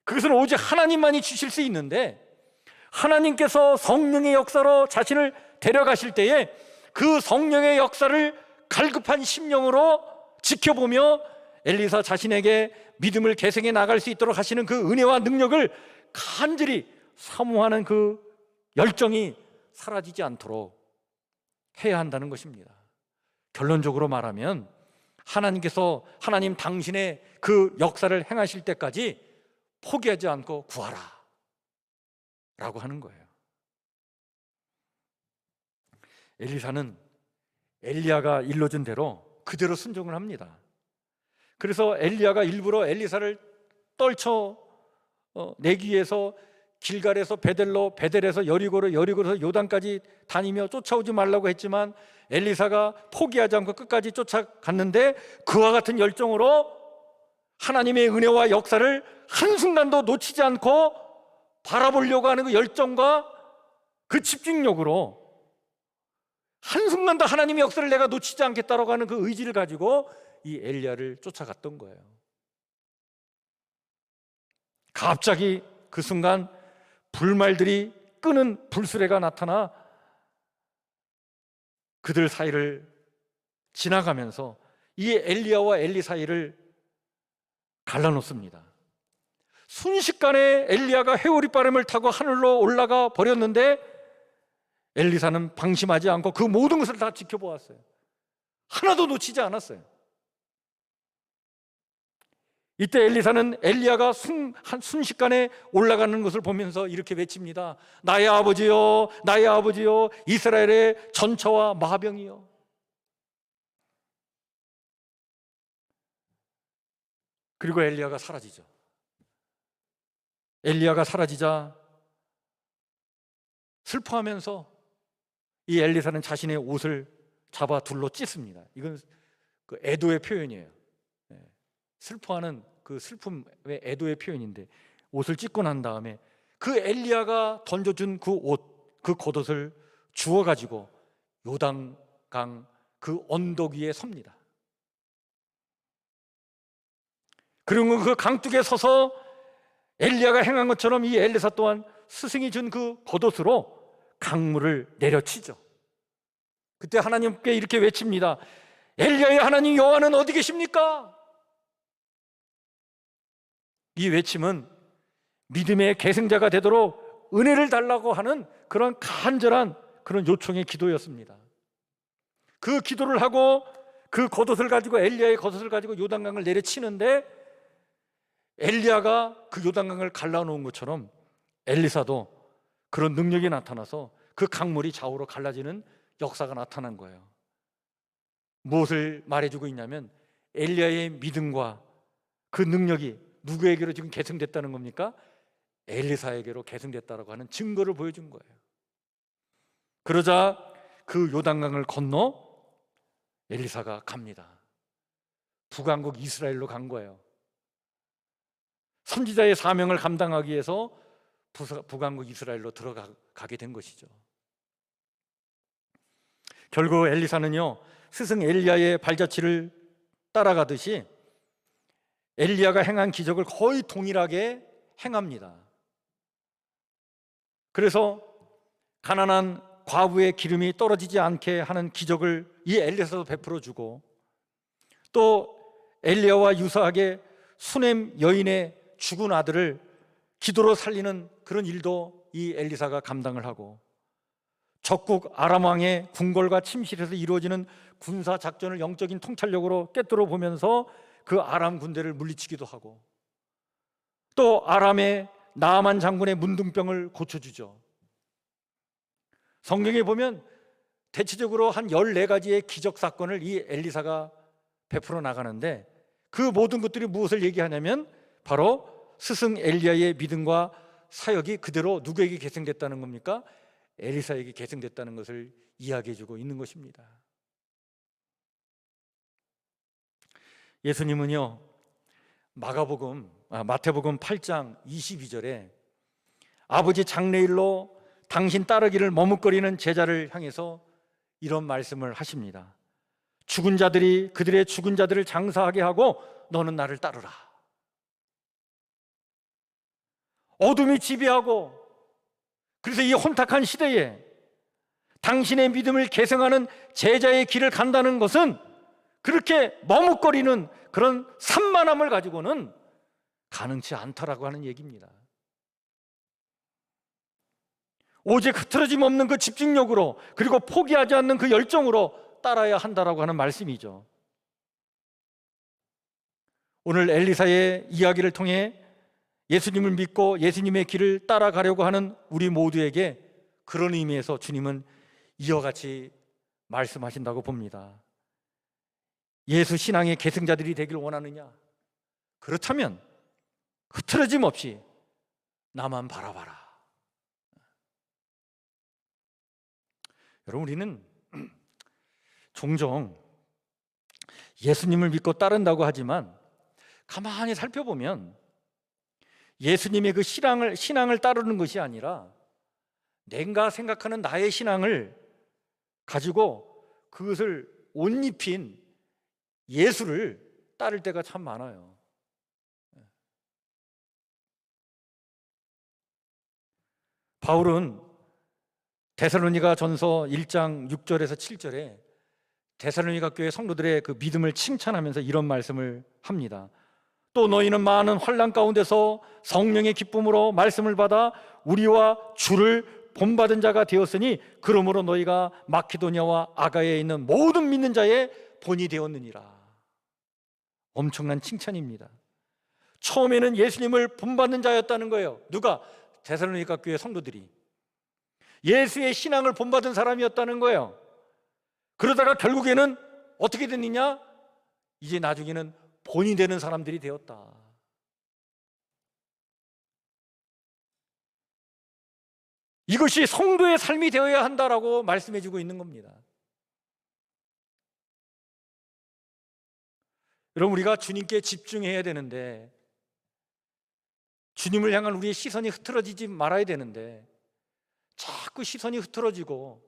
그것은 오직 하나님만이 주실 수 있는데, 하나님께서 성령의 역사로 자신을 데려가실 때에 그 성령의 역사를 갈급한 심령으로 지켜보며 엘리사 자신에게 믿음을 계승해 나갈 수 있도록 하시는 그 은혜와 능력을 간절히 사모하는 그 열정이 사라지지 않도록 해야 한다는 것입니다. 결론적으로 말하면 하나님 당신의 그 역사를 행하실 때까지 포기하지 않고 구하라 라고 하는 거예요. 엘리사는 엘리야가 일러준 대로 그대로 순종을 합니다. 그래서 엘리야가 일부러 엘리사를 떨쳐 내기 위해서 길갈에서 베델로, 베델에서 여리고로, 여리고에서 요단까지 다니며 쫓아오지 말라고 했지만 엘리사가 포기하지 않고 끝까지 쫓아갔는데, 그와 같은 열정으로 하나님의 은혜와 역사를 한순간도 놓치지 않고 바라보려고 하는 그 열정과 그 집중력으로 한순간도 하나님의 역사를 내가 놓치지 않겠다라고 하는 그 의지를 가지고 이 엘리야를 쫓아갔던 거예요. 갑자기 그 순간 불말들이 끄는 불수레가 나타나 그들 사이를 지나가면서 이 엘리야와 엘리 사이를 갈라놓습니다. 순식간에 엘리야가 회오리바람을 타고 하늘로 올라가 버렸는데 엘리사는 방심하지 않고 그 모든 것을 다 지켜보았어요. 하나도 놓치지 않았어요. 이때 엘리사는 엘리야가 순식간에 올라가는 것을 보면서 이렇게 외칩니다. 나의 아버지요, 나의 아버지요, 이스라엘의 전처와 마병이요. 그리고 엘리야가 사라지죠. 엘리야가 사라지자 슬퍼하면서 이 엘리사는 자신의 옷을 잡아 둘로 찢습니다. 이건 그 애도의 표현이에요. 슬퍼하는 그 슬픔의 애도의 표현인데, 옷을 찢고 난 다음에 그 엘리야가 던져준 그 옷, 그 겉옷을 주워가지고 요단강 그 언덕 위에 섭니다. 그리고 그 강둑에 서서 엘리야가 행한 것처럼 이 엘리사 또한 스승이 준 그 겉옷으로 강물을 내려치죠. 그때 하나님께 이렇게 외칩니다. 엘리야의 하나님 여호와는 어디 계십니까? 이 외침은 믿음의 계승자가 되도록 은혜를 달라고 하는 그런 간절한 그런 요청의 기도였습니다. 그 기도를 하고 그 겉옷을 가지고, 엘리야의 겉옷을 가지고 요단강을 내려치는데, 엘리야가 그 요단강을 갈라놓은 것처럼 엘리사도 그런 능력이 나타나서 그 강물이 좌우로 갈라지는 역사가 나타난 거예요. 무엇을 말해주고 있냐면 엘리야의 믿음과 그 능력이 누구에게로 지금 계승됐다는 겁니까? 엘리사에게로 계승됐다라고 하는 증거를 보여준 거예요. 그러자 그 요단강을 건너 엘리사가 갑니다. 북왕국 이스라엘로 간 거예요. 선지자의 사명을 감당하기 위해서 북왕국 이스라엘로 들어가게 된 것이죠. 결국 엘리사는요, 스승 엘리야의 발자취를 따라가듯이 엘리야가 행한 기적을 거의 동일하게 행합니다. 그래서 가난한 과부의 기름이 떨어지지 않게 하는 기적을 이 엘리사도 베풀어 주고, 또 엘리야와 유사하게 수넴 여인의 죽은 아들을 기도로 살리는 그런 일도 이 엘리사가 감당을 하고, 적국 아람 왕의 궁궐과 침실에서 이루어지는 군사 작전을 영적인 통찰력으로 꿰뚫어 보면서 그 아람 군대를 물리치기도 하고, 또 아람의 나아만 장군의 문둥병을 고쳐주죠. 성경에 보면 대체적으로 한 14가지의 기적 사건을 이 엘리사가 베풀어 나가는데, 그 모든 것들이 무엇을 얘기하냐면 바로 스승 엘리야의 믿음과 사역이 그대로 누구에게 계승됐다는 겁니까? 엘리사에게 계승됐다는 것을 이야기해주고 있는 것입니다. 예수님은요, 마태복음 8장 22절에 아버지 장래일로 당신 따르기를 머뭇거리는 제자를 향해서 이런 말씀을 하십니다. 죽은 자들이 그들의 죽은 자들을 장사하게 하고 너는 나를 따르라. 어둠이 지배하고, 그래서 이 혼탁한 시대에 당신의 믿음을 계승하는 제자의 길을 간다는 것은 그렇게 머뭇거리는 그런 산만함을 가지고는 가능치 않다라고 하는 얘기입니다. 오직 흐트러짐 없는 그 집중력으로, 그리고 포기하지 않는 그 열정으로 따라야 한다라고 하는 말씀이죠. 오늘 엘리사의 이야기를 통해 예수님을 믿고 예수님의 길을 따라가려고 하는 우리 모두에게 그런 의미에서 주님은 이와 같이 말씀하신다고 봅니다. 예수 신앙의 계승자들이 되길 원하느냐? 그렇다면 흐트러짐 없이 나만 바라봐라. 여러분, 우리는 종종 예수님을 믿고 따른다고 하지만 가만히 살펴보면 예수님의 그 신앙을 따르는 것이 아니라 내가 생각하는 나의 신앙을 가지고 그것을 옷 입힌 예수를 따를 때가 참 많아요. 바울은 데살로니가 전서 1장 6절에서 7절에 데살로니가 교회 성도들의 그 믿음을 칭찬하면서 이런 말씀을 합니다. 또 너희는 많은 환난 가운데서 성령의 기쁨으로 말씀을 받아 우리와 주를 본받은 자가 되었으니 그러므로 너희가 마케도니아와 아가야에 있는 모든 믿는 자의 본이 되었느니라. 엄청난 칭찬입니다. 처음에는 예수님을 본받는 자였다는 거예요. 누가? 데살로니가 교회 성도들이 예수의 신앙을 본받은 사람이었다는 거예요. 그러다가 결국에는 어떻게 됐느냐? 이제 나중에는 본이 되는 사람들이 되었다. 이것이 성도의 삶이 되어야 한다라고 말씀해주고 있는 겁니다. 여러분, 우리가 주님께 집중해야 되는데, 주님을 향한 우리의 시선이 흐트러지지 말아야 되는데 자꾸 시선이 흐트러지고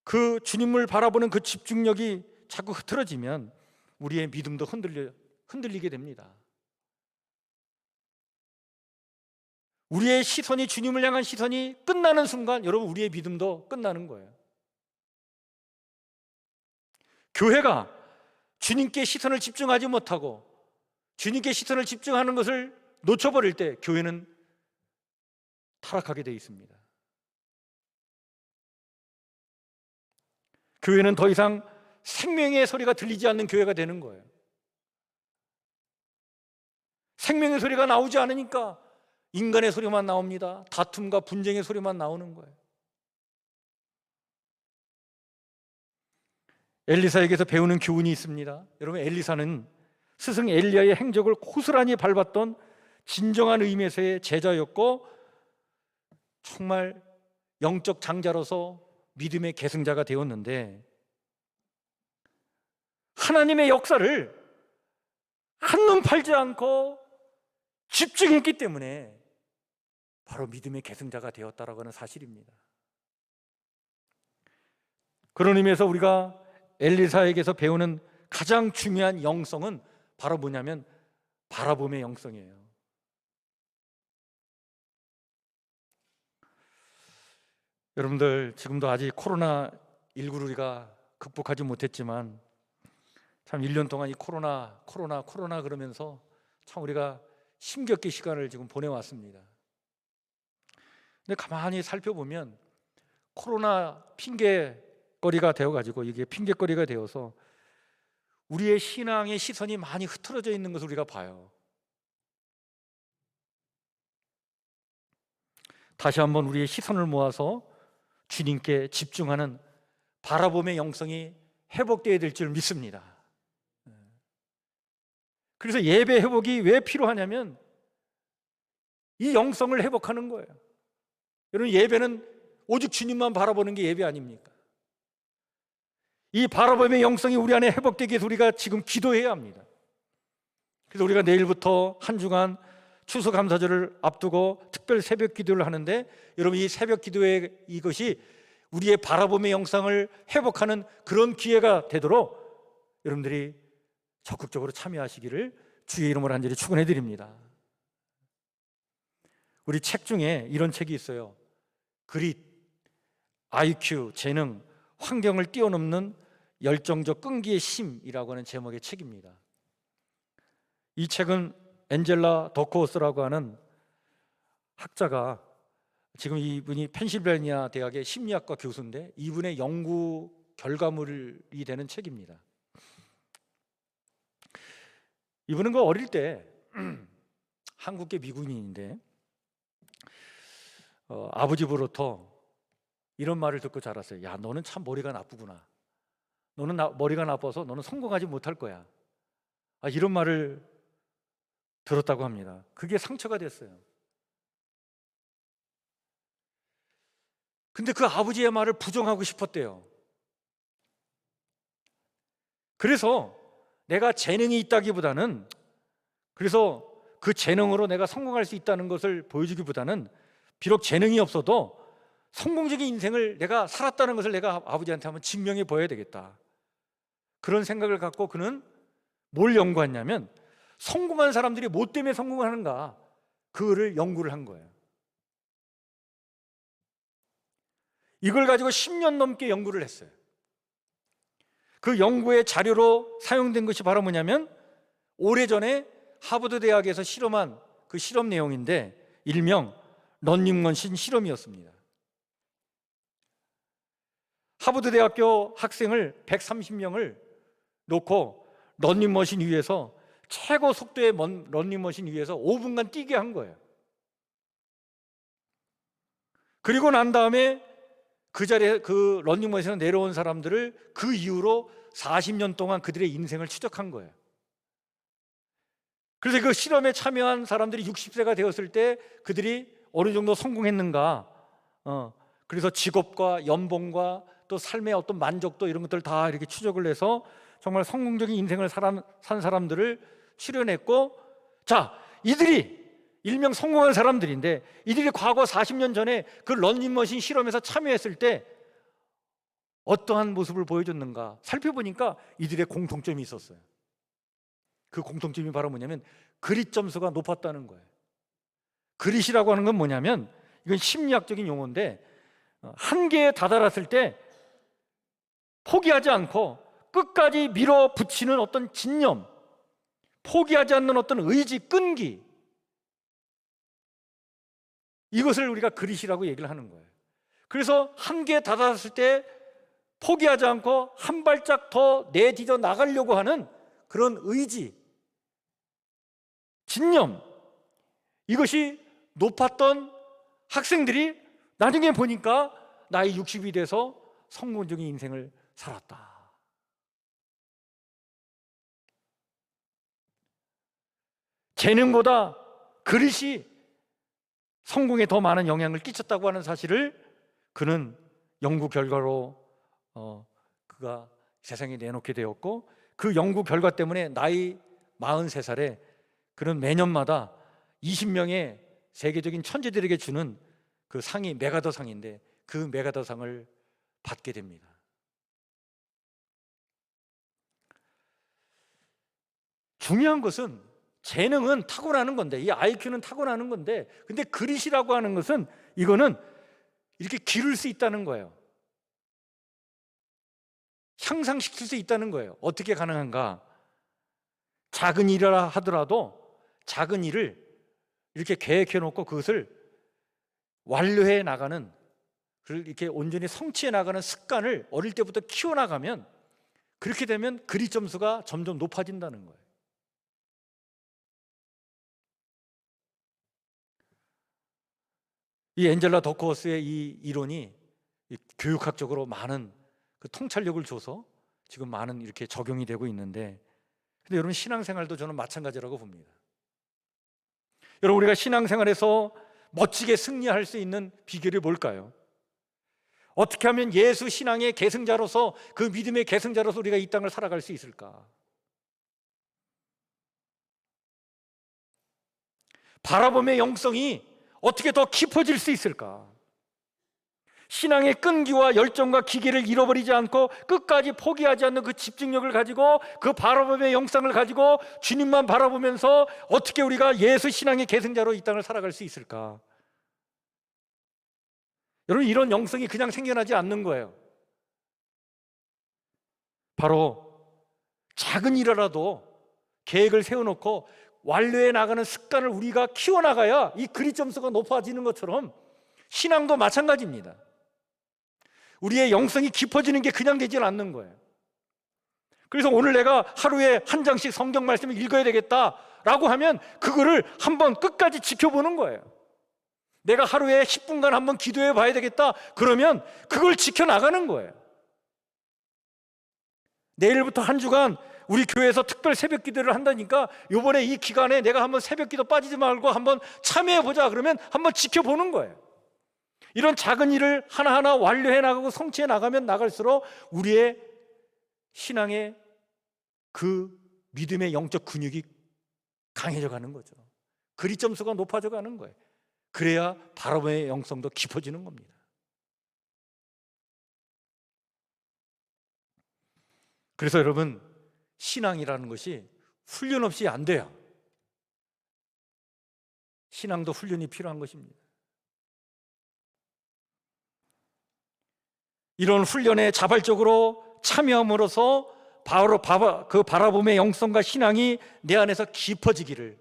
그 주님을 바라보는 그 집중력이 자꾸 흐트러지면 우리의 믿음도 흔들리게 됩니다. 우리의 시선이, 주님을 향한 시선이 끝나는 순간 여러분, 우리의 믿음도 끝나는 거예요. 교회가 주님께 시선을 집중하지 못하고 주님께 시선을 집중하는 것을 놓쳐버릴 때 교회는 타락하게 되어 있습니다. 교회는 더 이상 생명의 소리가 들리지 않는 교회가 되는 거예요. 생명의 소리가 나오지 않으니까 인간의 소리만 나옵니다. 다툼과 분쟁의 소리만 나오는 거예요. 엘리사에게서 배우는 교훈이 있습니다. 여러분, 엘리사는 스승 엘리야의 행적을 고스란히 밟았던 진정한 의미에서의 제자였고 정말 영적 장자로서 믿음의 계승자가 되었는데, 하나님의 역사를 한눈 팔지 않고 집중했기 때문에 바로 믿음의 계승자가 되었다라고 하는 사실입니다. 그런 의미에서 우리가 엘리사에게서 배우는 가장 중요한 영성은 바로 뭐냐면 바라봄의 영성이에요. 여러분들 지금도 아직 코로나19를 우리가 극복하지 못했지만 참 1년 동안 이 코로나 그러면서 참 우리가 힘겹게 시간을 지금 보내왔습니다. 근데 가만히 살펴보면 코로나 핑계거리가 되어가지고 이게 핑계거리가 되어서 우리의 신앙의 시선이 많이 흐트러져 있는 것을 우리가 봐요. 다시 한번 우리의 시선을 모아서 주님께 집중하는 바라봄의 영성이 회복되어야 될 줄 믿습니다. 그래서 예배 회복이 왜 필요하냐면 이 영성을 회복하는 거예요. 여러분, 예배는 오직 주님만 바라보는 게 예배 아닙니까? 이 바라봄의 영성이 우리 안에 회복되기 위해서 우리가 지금 기도해야 합니다. 그래서 우리가 내일부터 한 주간 추수감사절을 앞두고 특별 새벽 기도를 하는데, 여러분 이 새벽 기도의 이것이 우리의 바라봄의 영성을 회복하는 그런 기회가 되도록 여러분들이 적극적으로 참여하시기를 주의 이름으로 간절히 축원해 드립니다. 우리 책 중에 이런 책이 있어요. 그릿, IQ, 재능, 환경을 뛰어넘는 열정적 끈기의 힘이라고 하는 제목의 책입니다. 이 책은 엔젤라 더크워스라고 하는 학자가, 지금 이분이 펜실베니아 대학의 심리학과 교수인데 이분의 연구 결과물이 되는 책입니다. 이분은 그 어릴 때 한국계 미군인인데 아버지로부터 이런 말을 듣고 자랐어요. 야, 너는 참 머리가 나쁘구나. 너는 머리가 나빠서 너는 성공하지 못할 거야. 이런 말을 들었다고 합니다. 그게 상처가 됐어요. 근데 그 아버지의 말을 부정하고 싶었대요. 그래서 내가 재능이 있다기보다는, 그래서 그 재능으로 내가 성공할 수 있다는 것을 보여주기보다는, 비록 재능이 없어도 성공적인 인생을 내가 살았다는 것을 내가 아버지한테 한번 증명해 보여야 되겠다. 그런 생각을 갖고 그는 뭘 연구했냐면, 성공한 사람들이 뭐 때문에 성공하는가, 그거를 연구를 한 거예요. 이걸 가지고 10년 넘게 연구를 했어요. 그 연구의 자료로 사용된 것이 바로 뭐냐면, 오래전에 하버드 대학에서 실험한 그 실험 내용인데, 일명 런닝머신 실험이었습니다. 하버드 대학교 학생을 130명을 놓고 런닝머신 위에서, 최고 속도의 런닝머신 위에서 5분간 뛰게 한 거예요. 그리고 난 다음에 그 자리에 그 런닝머신에서 내려온 사람들을 그 이후로 40년 동안 그들의 인생을 추적한 거예요. 그래서 그 실험에 참여한 사람들이 60세가 되었을 때 그들이 어느 정도 성공했는가, 그래서 직업과 연봉과 또 삶의 어떤 만족도, 이런 것들 다 이렇게 추적을 해서 정말 성공적인 인생을 산 사람들을 출연했고, 자, 이들이 일명 성공한 사람들인데, 이들이 과거 40년 전에 그 런닝머신 실험에서 참여했을 때 어떠한 모습을 보여줬는가 살펴보니까 이들의 공통점이 있었어요. 그 공통점이 바로 뭐냐면 그릿 점수가 높았다는 거예요. 그릿이라고 하는 건 뭐냐면, 이건 심리학적인 용어인데, 한계에 다다랐을 때 포기하지 않고 끝까지 밀어붙이는 어떤 진념, 포기하지 않는 어떤 의지, 끈기, 이것을 우리가 그릿이라고 얘기를 하는 거예요. 그래서 한계에 다다랐을 때 포기하지 않고 한 발짝 더 내디뎌 나가려고 하는 그런 의지, 진념, 이것이 높았던 학생들이 나중에 보니까 나이 60이 돼서 성공적인 인생을 살았다. 재능보다 그릇이 성공에 더 많은 영향을 끼쳤다고 하는 사실을 그는 연구 결과로 그가 세상에 내놓게 되었고, 그 연구 결과 때문에 나이 43살에 그는 매년마다 20명의 세계적인 천재들에게 주는 그 상이 메가더 상인데, 그 메가더 상을 받게 됩니다. 중요한 것은, 재능은 타고나는 건데, 이 IQ는 타고나는 건데, 근데 그릿이라고 하는 것은, 이거는 이렇게 기를 수 있다는 거예요. 향상시킬 수 있다는 거예요. 어떻게 가능한가? 작은 일이라 하더라도 작은 일을 이렇게 계획해 놓고 그것을 완료해 나가는, 그걸 이렇게 온전히 성취해 나가는 습관을 어릴 때부터 키워나가면, 그렇게 되면 그리 점수가 점점 높아진다는 거예요. 이 엔젤라 더크워스의 이 이론이 교육학적으로 많은 그 통찰력을 줘서 지금 많은 이렇게 적용이 되고 있는데, 근데 여러분 신앙생활도 저는 마찬가지라고 봅니다. 여러분 우리가 신앙생활에서 멋지게 승리할 수 있는 비결이 뭘까요? 어떻게 하면 예수 신앙의 계승자로서, 그 믿음의 계승자로서 우리가 이 땅을 살아갈 수 있을까? 바라봄의 영성이 어떻게 더 깊어질 수 있을까? 신앙의 끈기와 열정과 기계를 잃어버리지 않고 끝까지 포기하지 않는 그 집중력을 가지고, 그 바라봄의 영성을 가지고 주님만 바라보면서 어떻게 우리가 예수 신앙의 계승자로 이 땅을 살아갈 수 있을까? 여러분 이런 영성이 그냥 생겨나지 않는 거예요. 바로 작은 일이라도 계획을 세워놓고 완료해 나가는 습관을 우리가 키워나가야 이 그리 점수가 높아지는 것처럼 신앙도 마찬가지입니다. 우리의 영성이 깊어지는 게 그냥 되질 않는 거예요. 그래서 오늘 내가 하루에 한 장씩 성경 말씀을 읽어야 되겠다라고 하면 그거를 한번 끝까지 지켜보는 거예요. 내가 하루에 10분간 한번 기도해 봐야 되겠다 그러면 그걸 지켜나가는 거예요. 내일부터 한 주간 우리 교회에서 특별 새벽 기도를 한다니까 이번에 이 기간에 내가 한번 새벽 기도 빠지지 말고 한번 참여해 보자 그러면 한번 지켜보는 거예요. 이런 작은 일을 하나하나 완료해 나가고 성취해 나가면 나갈수록 우리의 신앙의 그 믿음의 영적 근육이 강해져 가는 거죠. 그리 점수가 높아져 가는 거예요. 그래야 바라봄의 영성도 깊어지는 겁니다. 그래서 여러분 신앙이라는 것이 훈련 없이 안 돼요. 신앙도 훈련이 필요한 것입니다. 이런 훈련에 자발적으로 참여함으로써 바로 그 바라봄의 영성과 신앙이 내 안에서 깊어지기를,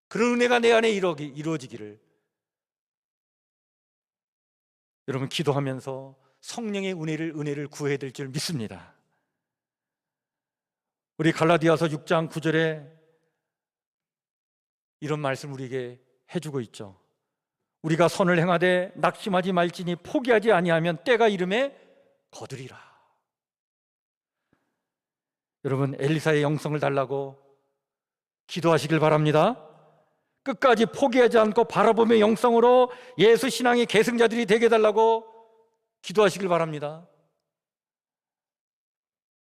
그런 은혜가 내 안에 이루어지기를 여러분 기도하면서 성령의 은혜를 구해야 될 줄 믿습니다. 우리 갈라디아서 6장 9절에 이런 말씀 우리에게 해주고 있죠. 우리가 선을 행하되 낙심하지 말지니 포기하지 아니하면 때가 이름에 거두리라. 여러분 엘리사의 영성을 달라고 기도하시길 바랍니다. 끝까지 포기하지 않고 바라봄의 영성으로 예수 신앙의 계승자들이 되게 해달라고 기도하시길 바랍니다.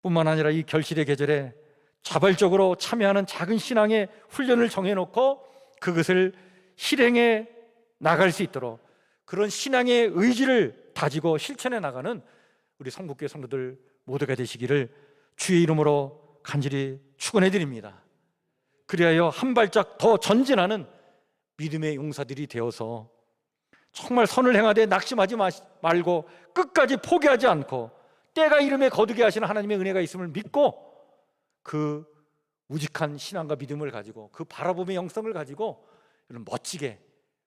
뿐만 아니라 이 결실의 계절에 자발적으로 참여하는 작은 신앙의 훈련을 정해놓고 그것을 실행해 나갈 수 있도록 그런 신앙의 의지를 다지고 실천해 나가는 우리 성북교회 성도들 모두가 되시기를 주의 이름으로 간절히 축원해 드립니다. 그리하여 한 발짝 더 전진하는 믿음의 용사들이 되어서 정말 선을 행하되 낙심하지 말고 끝까지 포기하지 않고 때가 이름에 거두게 하시는 하나님의 은혜가 있음을 믿고 그 우직한 신앙과 믿음을 가지고 그 바라봄의 영성을 가지고 이런 멋지게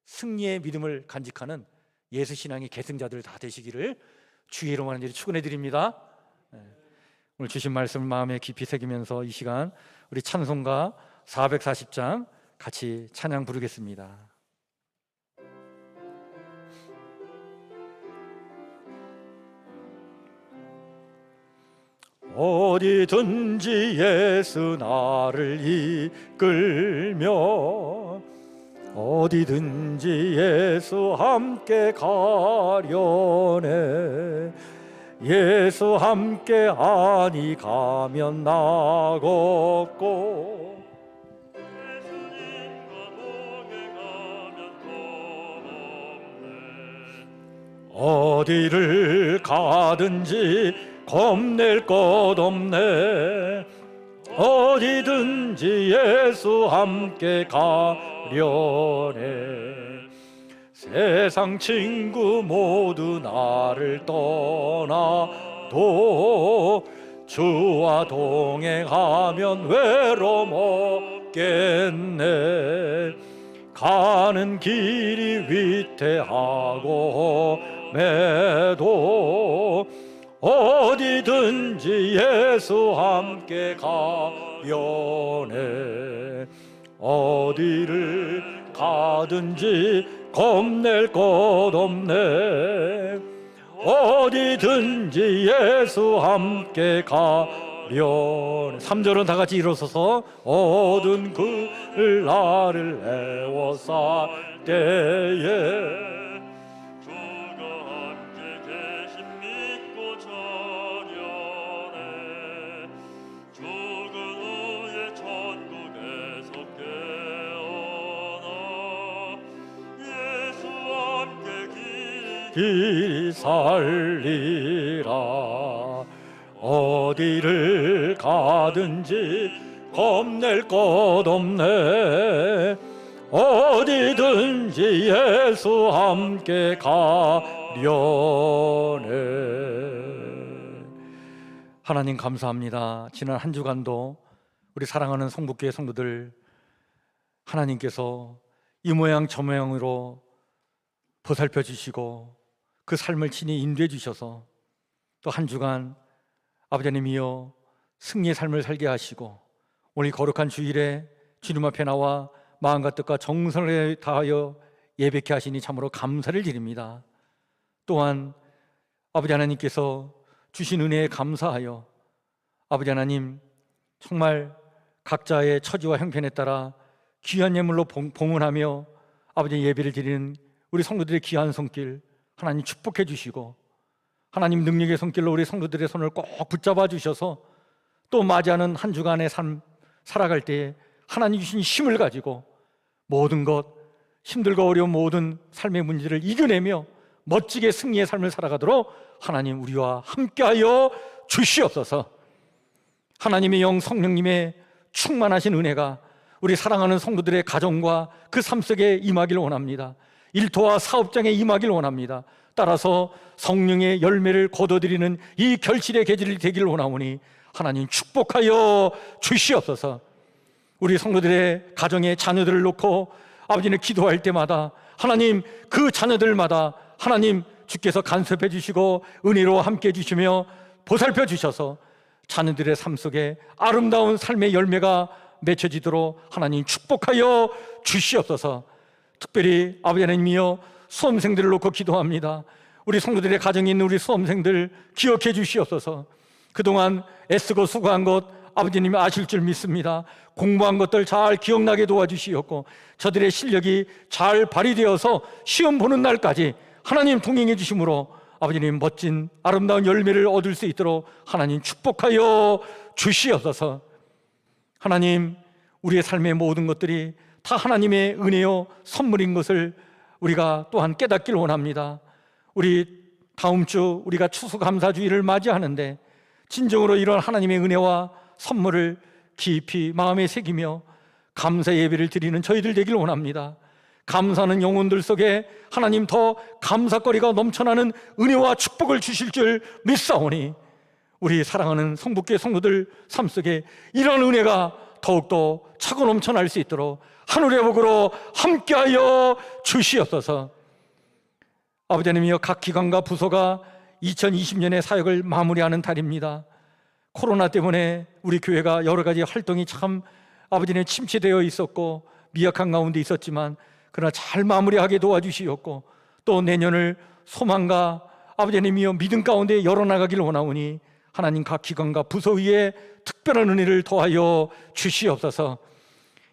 승리의 믿음을 간직하는 예수 신앙의 계승자들 다 되시기를 주의 이름으로 간절히 축원해 드립니다. 오늘 주신 말씀을 마음에 깊이 새기면서 이 시간 우리 찬송가 440장 같이 찬양 부르겠습니다. 어디든지 예수 나를 이끌며 어디든지 예수 함께 가려네. 예수 함께 아니 가면 나겠고 예수님과 동행하면 겁없네. 어디를 가든지 겁낼 것 없네. 어디든지 예수 함께 가려네. 세상 친구 모두 나를 떠나도 주와 동행하면 외로움 없겠네. 가는 길이 위태하고 매도 어디든지 예수 함께 가려네. 어디를 가든지 겁낼 것 없네. 어디든지 예수 함께 가려네. 3절은 다 같이 일어서서 어두운 그 나를 애워쌀 때에 주가 함께 계심 믿고 전연해. 죽은 후에 천국에서 깨어나 예수 함께 길이 살리라. 어디를 가든지 겁낼 것 없네. 어디든지 예수 함께 가려네. 하나님 감사합니다. 지난 한 주간도 우리 사랑하는 성북교회 성도들 하나님께서 이 모양 저 모양으로 보살펴 주시고 그 삶을 친히 인도해 주셔서 또 한 주간 아버지님이여 승리의 삶을 살게 하시고 오늘 거룩한 주일에 주님 앞에 나와 마음과 뜻과 정성을 다하여 예배케 하시니 참으로 감사를 드립니다. 또한 아버지 하나님께서 주신 은혜에 감사하여 아버지 하나님 정말 각자의 처지와 형편에 따라 귀한 예물로 봉헌하며 아버지 예배를 드리는 우리 성도들의 귀한 손길 하나님 축복해 주시고 하나님 능력의 손길로 우리 성도들의 손을 꼭 붙잡아 주셔서 또 맞이하는 한 주간의 삶 살아갈 때에 하나님 주신 힘을 가지고 모든 것 힘들고 어려운 모든 삶의 문제를 이겨내며 멋지게 승리의 삶을 살아가도록 하나님 우리와 함께하여 주시옵소서. 하나님의 영 성령님의 충만하신 은혜가 우리 사랑하는 성도들의 가정과 그 삶 속에 임하기를 원합니다. 일터와 사업장에 임하기를 원합니다. 따라서 성령의 열매를 거둬들이는 이 결실의 계절이 되기를 원하오니 하나님 축복하여 주시옵소서. 우리 성도들의 가정에 자녀들을 놓고 아버지는 기도할 때마다 하나님 그 자녀들마다 하나님 주께서 간섭해 주시고 은혜로 함께 해주시며 보살펴 주셔서 자녀들의 삶 속에 아름다운 삶의 열매가 맺혀지도록 하나님 축복하여 주시옵소서. 특별히 아버지 하나님이여 수험생들을 놓고 기도합니다. 우리 성도들의 가정에 있는 우리 수험생들 기억해 주시옵소서. 그동안 애쓰고 수고한 것 아버지님이 아실 줄 믿습니다. 공부한 것들 잘 기억나게 도와주시옵고 저들의 실력이 잘 발휘되어서 시험 보는 날까지 하나님 동행해 주심으로 아버지님 멋진 아름다운 열매를 얻을 수 있도록 하나님 축복하여 주시옵소서. 하나님 우리의 삶의 모든 것들이 다 하나님의 은혜요 선물인 것을 우리가 또한 깨닫길 원합니다. 우리 다음 주 우리가 추수감사주의를 맞이하는데 진정으로 이런 하나님의 은혜와 선물을 깊이 마음에 새기며 감사 예배를 드리는 저희들 되길 원합니다. 감사하는 영혼들 속에 하나님 더 감사거리가 넘쳐나는 은혜와 축복을 주실 줄 믿사오니 우리 사랑하는 성북교회 성도들 삶 속에 이런 은혜가 더욱더 차고 넘쳐날 수 있도록 하늘의 복으로 함께하여 주시옵소서. 아버지 하나님이여 각 기관과 부서가 2020년의 사역을 마무리하는 달입니다. 코로나 때문에 우리 교회가 여러 가지 활동이 참 아버지는 침체되어 있었고 미약한 가운데 있었지만 그러나 잘 마무리하게 도와주시옵고 또 내년을 소망과 아버지 하나님이여 믿음 가운데 열어나가기를 원하오니 하나님 각 기관과 부서 위에 특별한 은혜를 더하여 주시옵소서.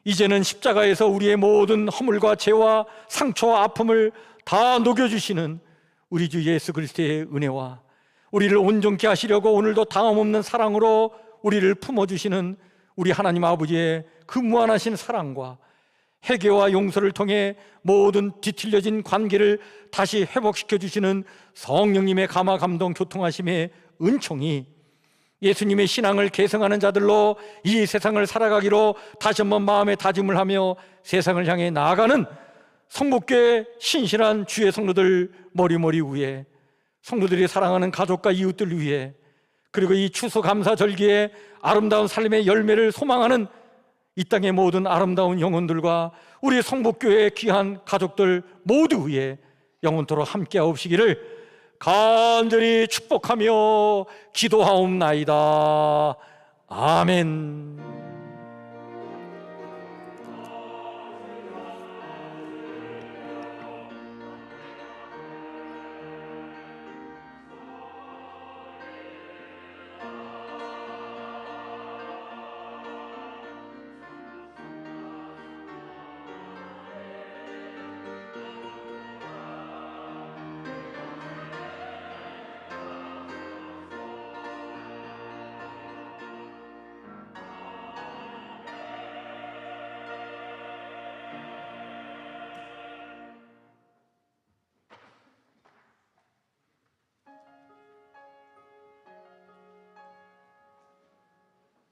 이제는 십자가에서 우리의 모든 허물과 죄와 상처와 아픔을 다 녹여주시는 우리 주 예수 그리스도의 은혜와 우리를 온전케 하시려고 오늘도 당함없는 사랑으로 우리를 품어주시는 우리 하나님 아버지의 그 무한하신 사랑과 회개와 용서를 통해 모든 뒤틀려진 관계를 다시 회복시켜 주시는 성령님의 감화 감동 교통하심의 은총이 예수님의 신앙을 계승하는 자들로 이 세상을 살아가기로 다시 한번 마음에 다짐을 하며 세상을 향해 나아가는 성목교회 신실한 주의 성도들 머리머리 위에, 성도들이 사랑하는 가족과 이웃들 위해, 그리고 이 추수감사절기에 아름다운 삶의 열매를 소망하는 이 땅의 모든 아름다운 영혼들과 우리 성목교회의 귀한 가족들 모두 위에 영원토록 함께하옵시기를 간절히 축복하며 기도하옵나이다. 아멘.